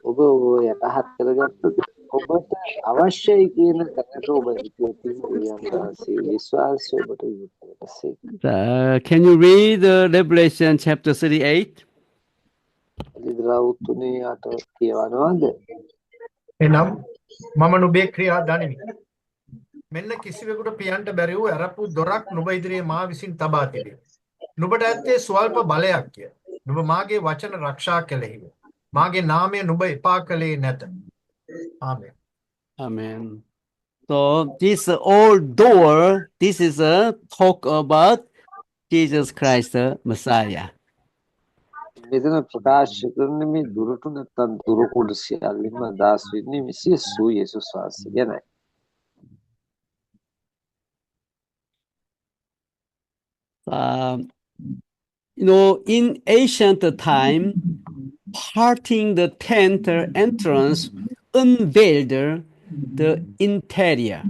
ඔබ යටහත් කරගත්තොත් ඔබට අවශ්‍යයි කියන තැනට ඔබ හිතුවොත් විශ්වාසය ඔබට යොමුවන්නේ. Can you read Revelation chapter 38? ඉදිරව් 3:8 කියවනවද? එනම් මම නුඹේ ක්‍රියා දනිමි. මෙන්න කිසිවෙකුට පියන්ට බැරි වූ අරපු දොරක් නුඹ ඉදිරියේ මා විසින් තබා තිබේ. නුඹට ඇත්තේ ස්වල්ප බලයක්ය. නුඹ මාගේ වචන රක්ෂා කළෙහිව. මාගේ නාමය නුඹ එපා කළේ නැත. ආමේන්. Amen. So this old door, this is a talk about Jesus Christ, the Messiah. මෙතන ප්‍රකාශ කරන මේ දුරට නැත්නම් දුරකොඩ සියල්ලම අදහස් වෙන්නේ මිසිසු යේසුස් වහන්සේ ගැනයි. in ancient time, parting the tent entrance unveiled the interior.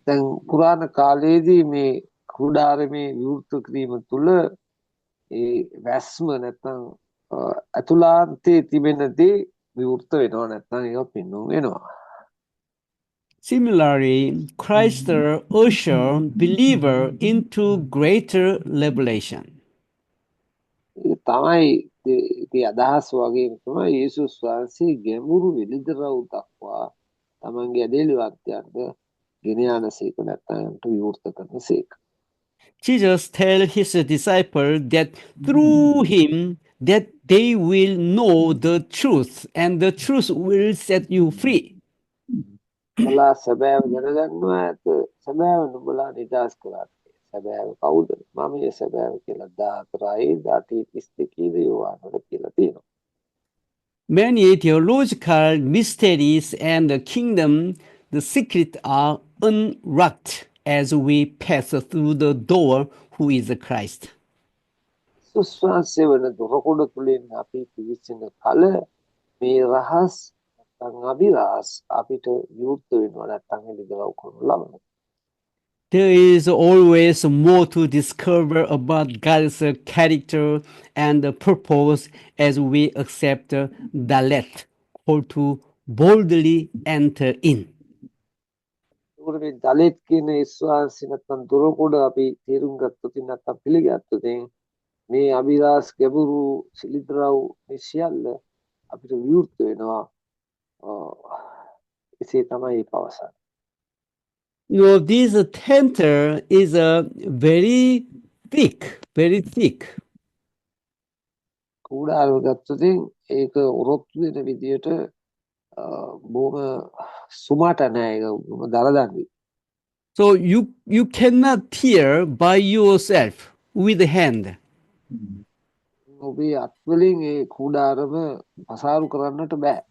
දැන් පුරාණ කාලයේදී මේ කුඩාරමේ විවෘත කිරීම තුළ ඒ වැස්ම නැත්නම් අතුලාන්තයේ තිබෙන දේ විවෘත වෙනවා නැත්නම් ඒක පින්නුම් වෙනවා. Similarly, Christ ushered believer into greater revelation. ඒක තමයි ඒ අදහස් වගේම තමයි යේසුස් වහන්සේ ගැඹුරු විලිදරව් දක්වා තමන්ගේ ඇදහිලිවන්තයන්ට ගෙන යනසේක නැත්නම් විවෘත කරනසේක. Jesus tells his disciples that through him that they will know the truth and the truth will set you free. නුඹලා සැබෑව දැනගන්නවා ඇත සැබෑව නුඹලා නිදහස් කරන්නේ. සැබෑව කවුද? මම මේ සැබෑව කියලා 14:32 යෝහානවල කියලා තියෙනවා. Many theological mysteries and the kingdom, the secret are unwrapped as we pass through the door who is Christ. සුස්වාසේ වන දොරකොඩ තුලින් අපි පිවිසෙන කල මේ රහස් නැත්නම් අභිරහස් අපිට විවෘත වෙනවා නැත්නම් එළිදරව් කරනු ලබනවා. There is always more to discover about God's character and purpose as we accept the let call to boldly enter in. ඒකට මේ දලෙත් කියන විශ්වාසය නැත්නම් දොරකොඩ අපි තේරුම් ගත්තොත් නැත්නම් පිළිගත්තොත් මේ අභිරහස් ගැඹුරු සිලිදරව් මේ සියල්ල අපිට විවෘත වෙනවා. එසේ තමයි පවසන්නේ. This tent is very thick, very thick. කුඩාරව ගත්තොත් ඒක ඔරොත්තු දෙන විදියට බොහොම සුමාට නෑ ඒක බොහොම දරදඬුයි. So you cannot tear by yourself with hand. ඔබේ අත්වලින් ඒ කුඩාරම පසාරු කරන්නට බෑ.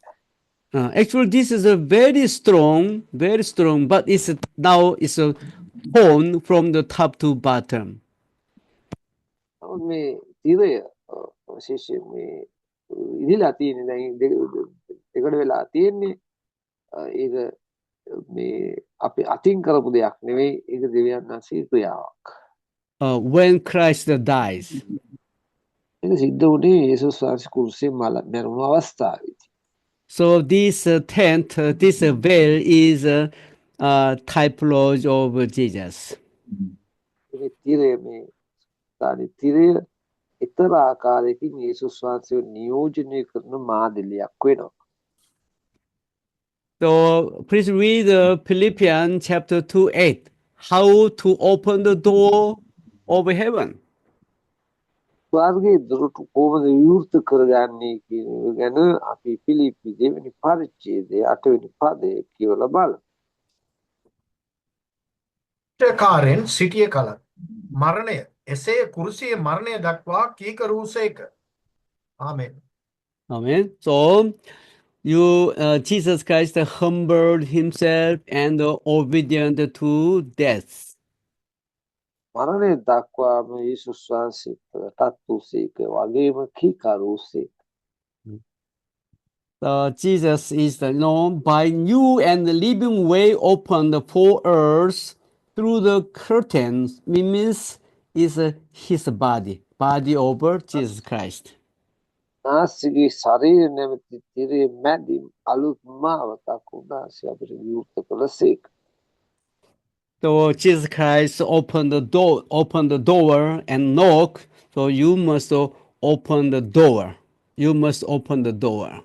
Actually, this is a very strong, but now it's torn from the top to bottom. නමුත් මේ තිරය විශේෂයෙන් මේ ඉදිලා තියෙන දැන් දෙකට වෙලා තියෙන්නේ ඒක මේ අපි අතින් කරපු දෙයක් නෙවෙයි ඒක දෙවියන් වහන්සේගේ ක්‍රියාවක්. When Christ dies. ඒක සිද්ධ වුණේ යේසුස් වහන්සේ කුරුසියෙන් මැරුණු අවස්ථාවේදී. So this tent, this veil is a typology of Jesus. මේ තිරය මේ තිරය ඊතර ආකාරයකින් යේසුස් වහන්සේව නියෝජනය කරන මාදිලියක් වෙනවා. So please read Philippians chapter 2:8. How to open the door of heaven. ස්වර්ගයේ දොරටු කොහොමද විවෘත කරගන්නේ කියන එක ගැන අපි පිලිප්පි දෙවෙනි පරිච්ඡේදයේ 8 වෙනි පදයේ කියවලා බලමු. කාරෙන් සිටිය කල මරණය එසේ කුරුසියේ මරණය දක්වා කීකරුසේක. ආමෙන්. Amen. So Jesus Christ humbled himself and obedient to death. මරණය දක්වාම යේසුස් වහන්සේ තත්ත්වසේක වගේම කීකරුසේක. Jesus is known by new and living way opened for us through the curtains, means is his body over Jesus Christ. නාසිගේ ශරීර නැමැති තිරේ මැදින් අලුත් මාවතක් උන්වහන්සේ අපිට විවෘත කළසේක. So Jesus Christ opened the door and knock. So you must open the door. You must open the door.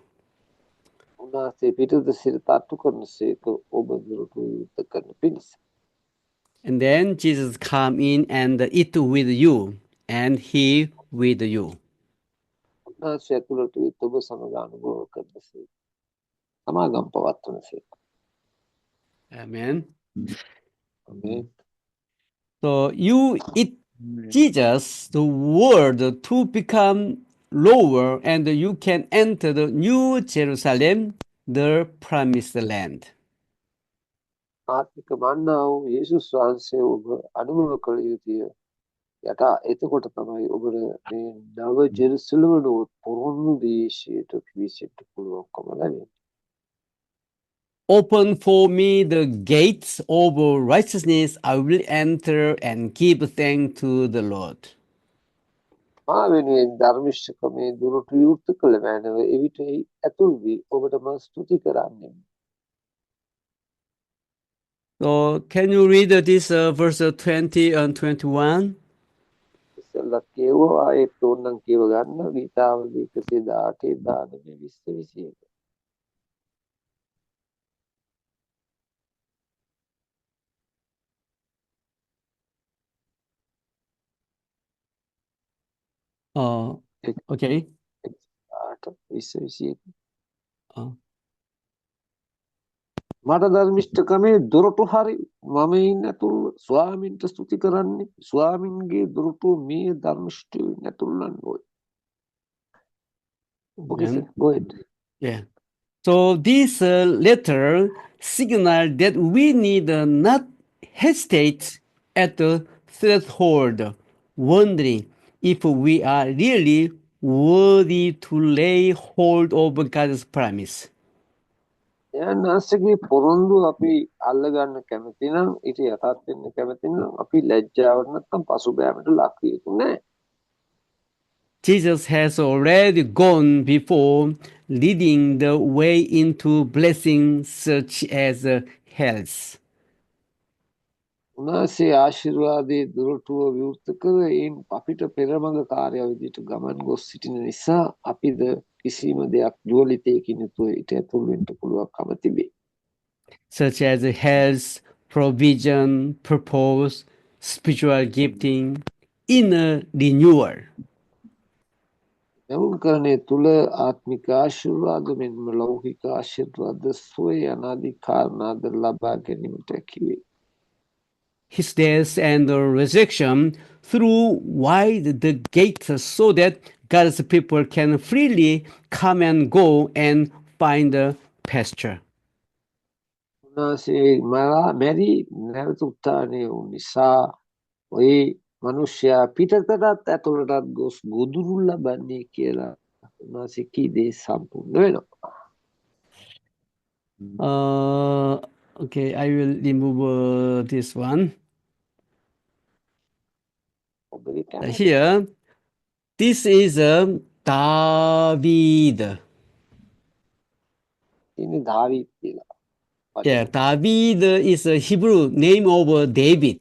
උන්වහන්සේ පිටත සිට තට්ටු කරනසේක ඔබ දොරටු විවෘත කරන පිණිස. And then Jesus come in and eat with you, and he with you. උන්වහන්සේ ඇතුළට විත් ඔබ සමග අනුභව කරනසේක. සමාගම් පවත්වනසේක. Amen. Amen. So you eat Jesus, the word, to become lower, and you can enter the new Jerusalem, the promised land. ආත්මික මන්නා වූ යේසුස් වහන්සේ ඔබ අනුභව කළ යුතුය. යටා එතකොට තමයි ඔබට මේ නව ජෙරුසලම නුවර පොරොන්දු දේශයට පිවිසෙන්න පුළුවන්කම ලැබෙන්නේ. Open for me the gates of righteousness, I will enter and give thanks to the Lord. මා වෙනුවෙන් ධර්මිෂ්ඨකමේ දුරට විවෘත කළ මැනව එවිට ඇතුල් වී ඔබට මා ස්තුති කරන්නෙමි. So, can you read this verse 20 and 21? ඉස්සෙල්ලා කියවුවා ඒත් ඕනනම් කියව ගන්න ගීතාවලි 118 19 20 21. Okay. 18 20 21. Uh, මට ධර්මිෂ්ඨකමේ දුරටු හරි මම ඉන්න ඇතුළු ස්වාමින්ට ස්තුති කරන්නේ ස්වාමින්ගේ දුරටු මේ ධර්මිෂ්ඨයෙන් ඇතුළන් ඕයි. Okay, go ahead. Yeah. So this letter signal that we need not hesitate at the threshold, wondering if we are really worthy to lay hold of God's promise. යන් ආසගේ පොරොන්දු අපි අල්ලගන්න කැමති නම් ඊට යටත් වෙන්න කැමති නම් අපි ලැජ්ජාවට නැත්නම් පසුබෑමට ලක් විය යුතු නැහැ. Jesus has already gone before, leading the way into blessings such as health. උන්වහන්සේ ආශිර්වාදයේ දුරටුව විවෘත කර එයින් අපිට පෙරමඟ කාර්යය විදිහට ගමන් ගොස් සිටින නිසා අපිද කිසිම දෙයක් දුවලිතයකින් යුතුව ඊට ඇතුල් වෙන්න පුළුවන්කම තිබේ. Such as health, provision, purpose, spiritual gifting, inner renewal. යමුකරණය තුල ආත්මික ආශිර්වාද මෙන්ම ලෞකික ආශිර්වාද සොය අනාදී කාරණාද ලබා ගැනීමට හැකිවේ. His death and the resurrection threw wide the gates so that God's people can freely come and go and find pasture. උන්වහන්සේ මැරි නැවත උත්ථානය වූ නිසා ඔය මනුෂ්‍යයා පිටතටත් ඇතුළටත් ගොස් ගොදුරු ලබන්නේ කියලා උන්වහන්සේ කී දේ සම්පූර්ණ වෙනවා. Okay, I will remove this one. Here, this is David. ඉන්නේ දාවීද් කියලා. Yeah, David is a Hebrew name of David.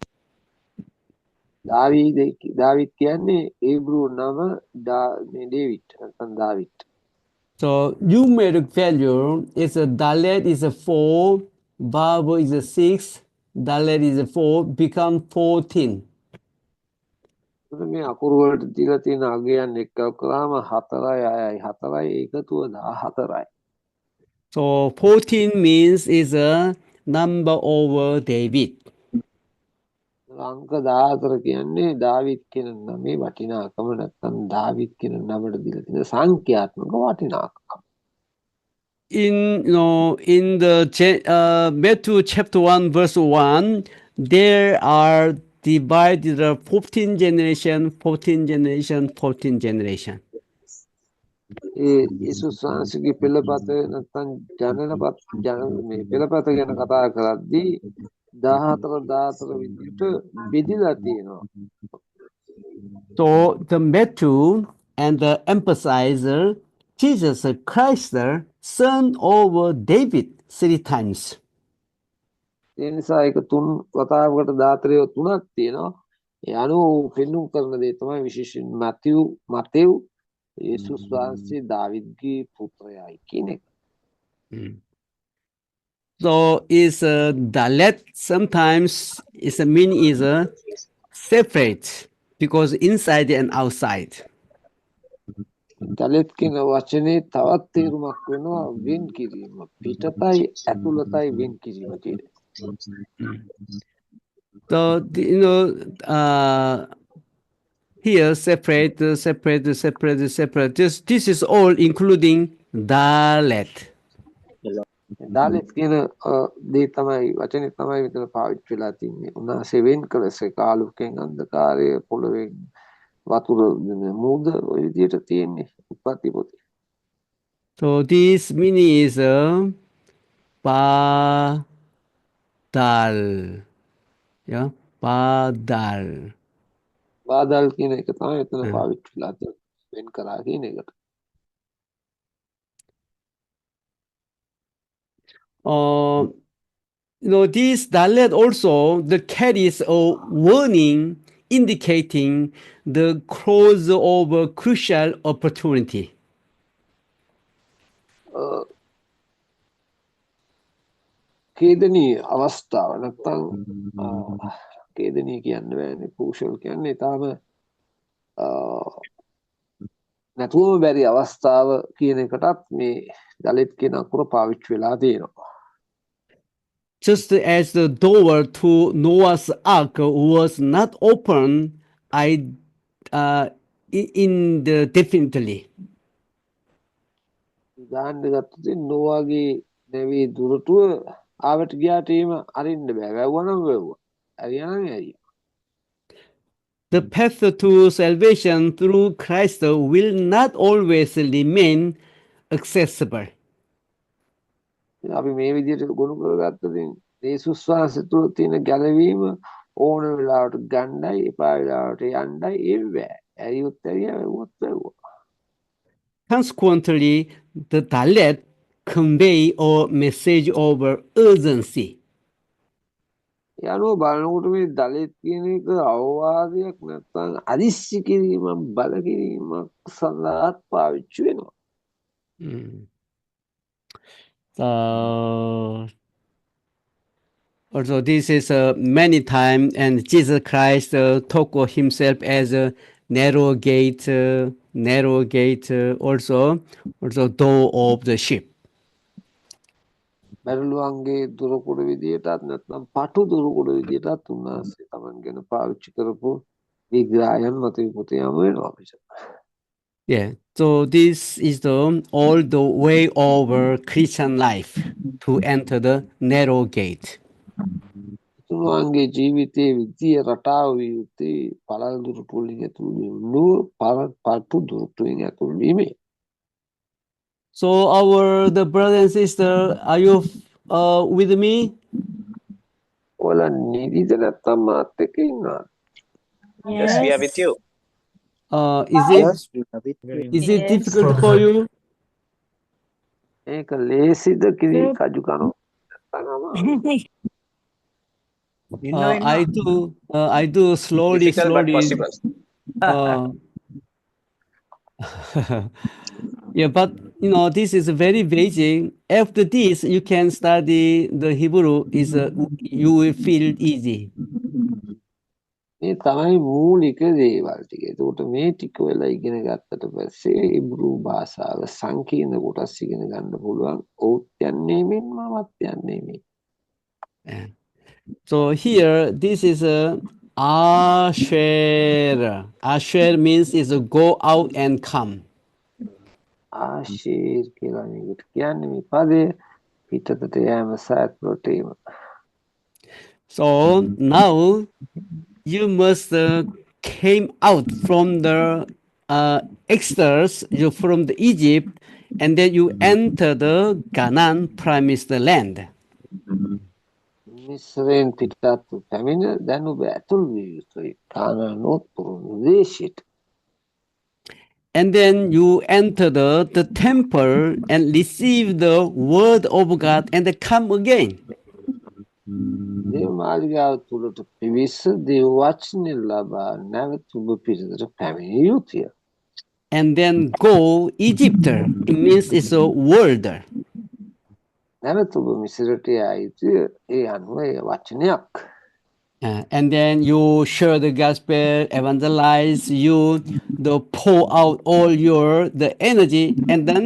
දාවීද් කියන්නේ හේබ්‍රු නම ඩේවිඩ් නැත්නම් දාවීද්. So numeric value is Dalet is 4, Bab is 6, Dalet is 4, become 14. මේ අකුරු වලට දීලා තියෙන අගයන් එක්ක කරාම 4යි 6යි 4යි එකතුව 14යි. So 14 means is a number of David. අංක 14 කියන්නේ දාවීද් කියන නමේ වටිනාකම නැත්නම් දාවීද් කියන නමට දීලා තියෙන සංඛ්‍යාත්මක වටිනාකම. In the Matthew chapter 1 verse 1, there are divided 14 generation, 14 generation, 14 generation. යේසුස් වහන්සේගේ පෙළපත නැත්නම් මේ පෙළපත ගැන කතා කරද්දී 14 විදිහට බෙදලා තියෙනවා. So the Matthew and the emphasizer Jesus Christ, son of David, 3 times. ඒ නිසා ඒක තුන් වතාවකට 13 තුනක් තියෙනවා. ඒ අනුව පෙන්වු කරන දේ තමයි විශේෂයෙන් මතෙව් යේසුස් වහන්සේ දාවිද්ගේ පුත්‍රයයි කියන එක. So is Dalet sometimes is a meaning is separate because inside and outside. දලෙත් කියන වචනේ තවත් තේරුමක් වෙනවා වෙන් කිරීම. පිටතයි ඇතුළතයි වෙන් කිරීම කියන. So here separate. This is all including Dalet. දාලෙත් කියන දේ තමයි වචනේ තමයි මෙතන පාවිච්චි වෙලා තින්නේ. උන්වහන්සේ වෙන් කළසේ කාලුකෙන් අන්ධකාරය පොළවෙන් වතුර මූද ඔය විදිහට තියෙන්නේ උප්පත්ති පොතේ. So this meaning is badal. Yeah, badal. බාදල් කියන එක තමයි එතන පාවිච්චි වෙලා තියෙන්නේ. වෙන් කරා කියන එකට. This dalet also carries a warning indicating the close of a crucial opportunity. කේදනී අවස්ථාව නැත්තම් කේදනී කියන්න බෑනේ කුෂල් කියන්නේ තාම නැතුවම බැරි අවස්ථාව කියන එකටත් මේ දලිත් කියන අකුර පාවිච්චි වෙලා තියෙනවා. Just as the door to Noah's Ark was not open, definitely. උදාහරණ ගත්තොත් නෝවාගේ නැවේ දුරටුව ආවට ගියාට එහෙම අරින්න බෑ. වැව්වනම් වැව්වා. ඇරියානම් ඇරියා. The path to salvation through Christ will not always remain accessible. අපි මේ විදිහට ගොනු කරගත්තොත් යේසුස් වහන්සේ තුළ තියෙන ගැලවීම ඕන වෙලාවට ගණ්ඩයි එපා වෙලාවට යණ්ඩයි ඒ බෑ. ඇරියොත් ඇරියා වැව්වොත් වැව්වා. Consequently, the Dalet convey a message of urgency. යනුව බලනකොට මේ දලිත් කියන එක අවවාදයක් නැත්නම් අදිස්සි කිරීමක් බල කිරීමක් සඳහාත් පාවිච්චි වෙනවා. Also, this is many times, and Jesus Christ talk of himself as a narrow gate, also door of the ship. බැරළුවන්ගේ දුරකුඩ විදියටත් නැත්නම් පටු දුරකුඩ විදියටත් උන්වහන්සේ තමන් ගැන පාවිච්චි කරපු විග්‍රහයන් මතක පොතේ යමු වෙනවා අපිට. Yeah, so this is all the way over Christian life to enter the narrow gate. උන්වහන්ගේ ජීවිතයේ විදිය රටාව විය යුත්තේ පළල් දුරටු වලින් ඇතුළු වීම නුව පටු දුරටුවෙන් ඇතුළු වීමේ. So the brother and sister, are you with me? ඔයාලා නිදිද නැත්නම් මාත් එක්ක ඉන්නවද? Yes, we are with you. Is it difficult for you? ඒක ලේසිද කිරි කජු කනෝ? I do slowly. Difficult but possible. Yeah, but this is very basic. After this, you can study the Hebrew. You will feel easy. මේ තමයි මූලික දේවල් ටික. ඒකට මේ ටික වෙලා ඉගෙන ගත්තට පස්සේ ඉබ්‍රූ භාෂාව සංකීර්ණ කොටස් ඉගෙන ගන්න පුළුවන්. ඔව් යන්නේ මෙන්න මමත් යන්නේ මේ. So here, this is asher. Asher means is go out and come. ආශීර් කියලා මේකට කියන්නේ මේ පදේ පිටතට යෑම සාත් ප්‍රොටීම. So now you must came out from the Exodus, from the Egypt, and then you enter the Canaan promised land. මිස්රයෙන් පිටත් පැමිණ දැන් ඔබ ඇතුල් විය යුතුයි. කානානෝත් පුරුදු දේශයට. And then you enter the temple and receive the word of God and come again. දේව මාලිගාව තුළට පිවිස දේව වචනය ලබා නැවත ඔබ පිටතට පැමිණිය යුතුය. And then go Egypt. It means it's a world. නැවත ඔබ මිස්රයට යා යුතුය. ඒ අනුව ඒ වචනයක්. And then you share the gospel, evangelize, you pour out all the energy, and then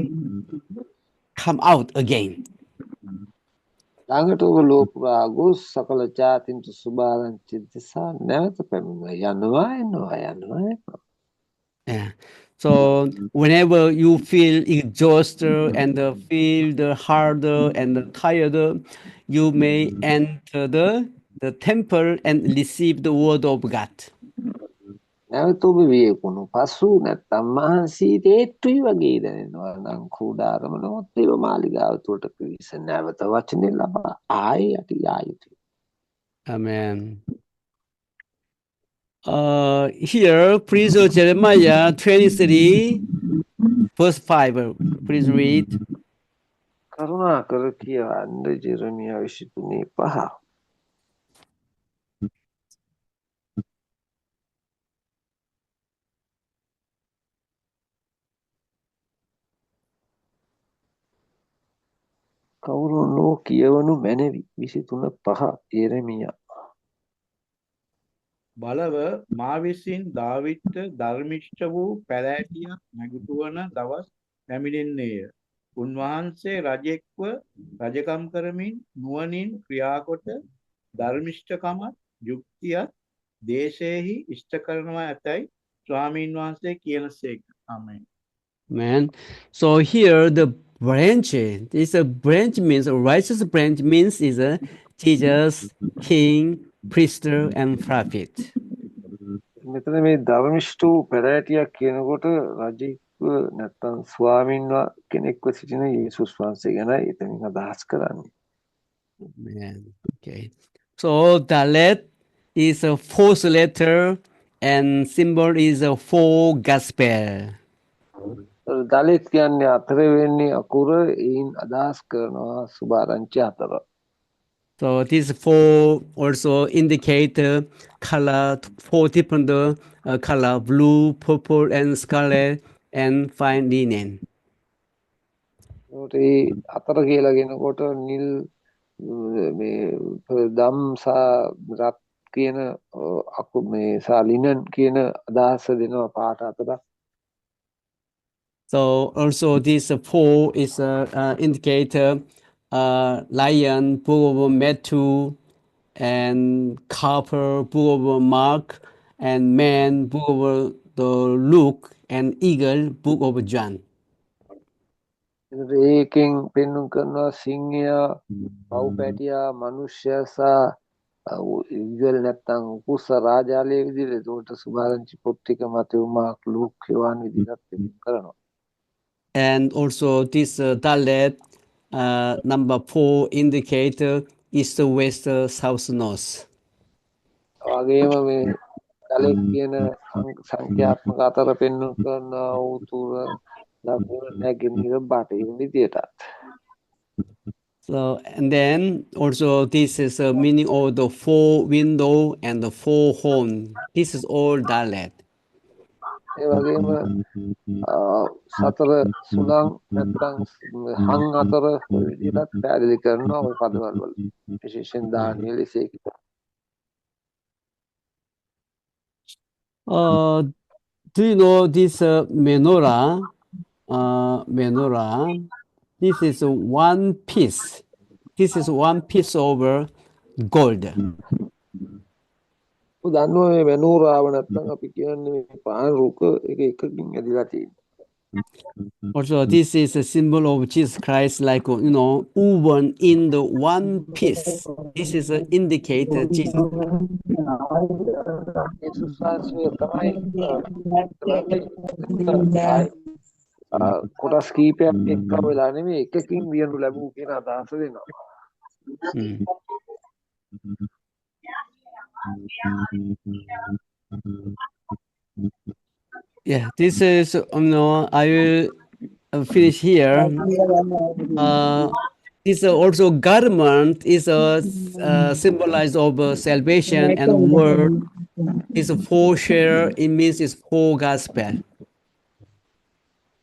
come out again. ළඟට ඔබ ලෝපුරා ගොස් සකල ජාතින්ට සුභාරංචි දෙසා නැවත පැමිණ යනවා එනවා. So whenever you feel exhausted and feel the harder and tired, you may enter the temple and receive the word of God. නැවත ඔබ වියකුණු පසු නැත්තම් මහන්සි තේට්ටුයි වගේ දැනෙනවා නම් කූඩාරම නමුත් ඒව මාලිගාව තුළට පිවිස නැවත වචනය ලබා ආයේ යටි යා යුතුයි. Amen. Here, please, Jeremiah 23, verse 5. Please read. කරුණාකර කියවන්න ජෙරමියා 23:5. කවුරු නෝ කියවනු මැනවි 23:5 යෙරමියා. බලව මා විසින් දාවිද්ට ධර්මිෂ්ඨ වූ පැලෑටියක් නැගිටුවන දවස් පැමිණෙන්නේය. උන්වහන්සේ රජෙක්ව රජකම් කරමින් නුවණින් ක්‍රියාකොට ධර්මිෂ්ඨකමත් යුක්තියත් දේශයෙහි ඉෂ්ට කරනවා ඇතැයි ස්වාමීන් වහන්සේ කියනසේක. ආමෙන්. Man. So here the branch, this a branch means a righteous branch means is a Jesus, King, priest, and prophet. මෙතන මේ ධර්මිෂ්ඨ වූ පැලෑටියක් කියනකොට රජෙක්ව නැත්තම් ස්වාමීන් කෙනෙක්ව සිටින යේසුස් වහන්සේ ගැන එතනින් අදහස් කරන්නේ. Man. Okay. So Dalet is a fourth letter and symbol is a four gospel. දලිත් කියන්නේ අතරවෙන්නේ අකුර එයින් අදහස් කරනවා සුභාරංචි හතර. So these four also indicate color, four different color, blue, purple, and scarlet, and fine linen. ඒ අතර කියලා කියනකොට නිල් මේ දම් සහ රත් කියන අකු මේ සහ ලිනන් කියන අදහස දෙනවා පාට අතරක්. So also this four is indicator lion, book of Matthew, and copper, book of Mark, and man, book of the Luke, and eagle, book of John. ඒකෙන් පෙන්නුම් කරනවා සිංහයා පව්පැටියා මනුෂ්‍ය සහ ඉවල් නැත්තම් උකුස්ස රාජාලය විදිහට ඒකට සුභාරංචි පොත් ටික මතෙව් මාක් ලූක් යෝහන් විදිහට පෙන්නුම් කරනවා. And also this Dalet number 4 indicator east, west, south, north. වගේම මේ දලෙත් කියන සංඛ්‍යාත්මක අතර පෙන්නුම් කරන උතුර දකුණ නැගෙනහිර බටහිර විදිහටත්. So and then also this is a meaning of the four window and the four horn. This is all Dalet. ඒ වගේම සතර සුළං නැත්තම් හං අතර විදිහටත් පැහැදිලි කරනවා ওই පදවල වල. විශේෂයෙන් දානියෙල් එසේ කිව්වා. Do you know this menorah? Menorah. This is one piece. This is one piece of gold. දන්නවා මේ මෙනෝරාව නැත්තම් අපි කියන්නේ මේ පාන් රුක එක එකකින් ඇදලා තියෙනවා. Also, this is a symbol of Jesus Christ, like woven in the one piece. This is an indicator Jesus. යේසුස් වහන්සේ තමයි කොටස් කීපයක් එක්ක වෙලා නෙමෙයි එකකින් වියනු ලැබුව කියන අදහස දෙනවා. Yeah, this is I will finish here. This also garment is a symbolize of salvation, and word is a four share. It means it's four gospel.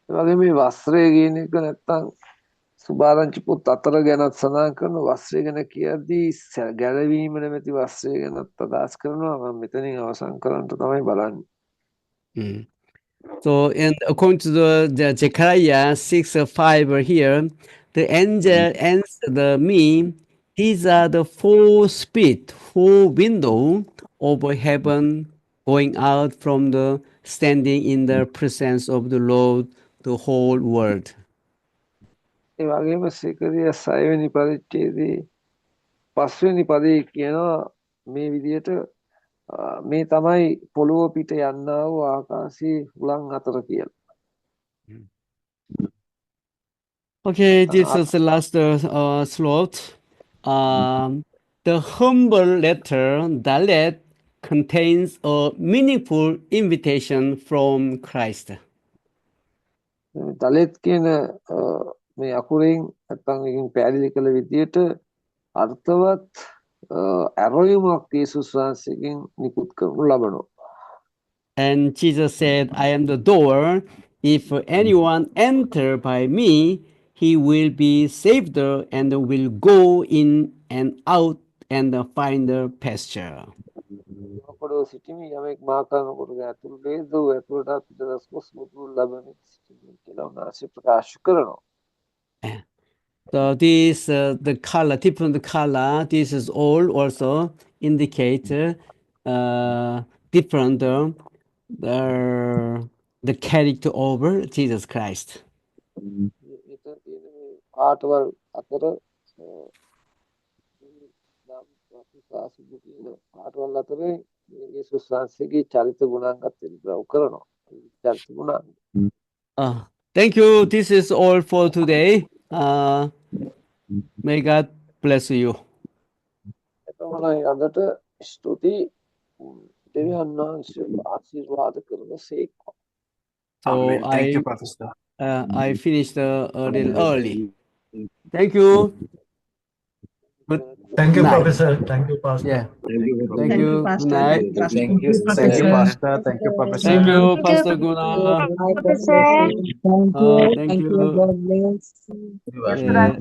ඒ වගේ මේ වස්ත්‍රය කියන එක නැත්තම් සුභාරංචි පොත් අතර ගැනත් සඳහන් කරන වස්ත්‍රය ගැන කියද්දී ගැලවීම නැමැති වස්ත්‍රය ගැනත් අදහස් කරනවා. මම මෙතනින් අවසන් කරන්න තමයි බලන්නේ. So, and according to the Zechariah 6:5 here, the angel answered me, these are the four spit, four window over heaven going out from the standing in the presence of the Lord, the whole world. ඒ වගේම සිකරිය 6 වෙනි පරිච්ඡේදයේ 5 වෙනි පදයේ කියනවා මේ විදිහට මේ තමයි පොළොව පිට යන්නා වූ ආකාශයේ හුලං අතර කියලා. Okay, this is the last slot. The humble letter Dalet contains a meaningful invitation from Christ. දලෙත් කියන මේ අකුරෙන් නැත්නම් එකකින් පැහැදිලි කළ විදිහට අර්ථවත් ඇරයුමක් යේසුස් වහන්සේගෙන් නිකුත් කරනු ලබනවා. And Jesus said, I am the door. If anyone enter by me, he will be saved and will go in and out and find the pasture. අපඩෝ සිටිමි යමෙක් මා කරන කොට ඇතුළු වේද ඇතුළට පිටදස් කොස් මුතුල් ලබමින් සිටිමි කියලා උන්වහන්සේ ප්‍රකාශ කරනවා. So this the color, different color, this is all also indicate different the character of Jesus Christ. එතන තියෙන මේ පාටවල් අතර ප්‍රකාශිත කියන පාටවල් අතර යේසුස් වහන්සේගේ චරිත ගුණාංගත් විග්‍රහ කරනවා. චරිත ගුණාංග. Thank you. This is all for today. May God bless you. එතකොට අදට ස්තුති දෙවියන් වහන්සේ ආශිර්වාද කරනසේක. So Thank you, Pastor. I finished a little early. Thank you. Good Thank you, night. Professor. Thank you, Pastor. Yeah. Thank you. Thank you. Good Pastor. night. Thank you, Pastor. Thank you, Professor. Thank you, Pastor Guna. Professor. Thank you. God bless. Yeah.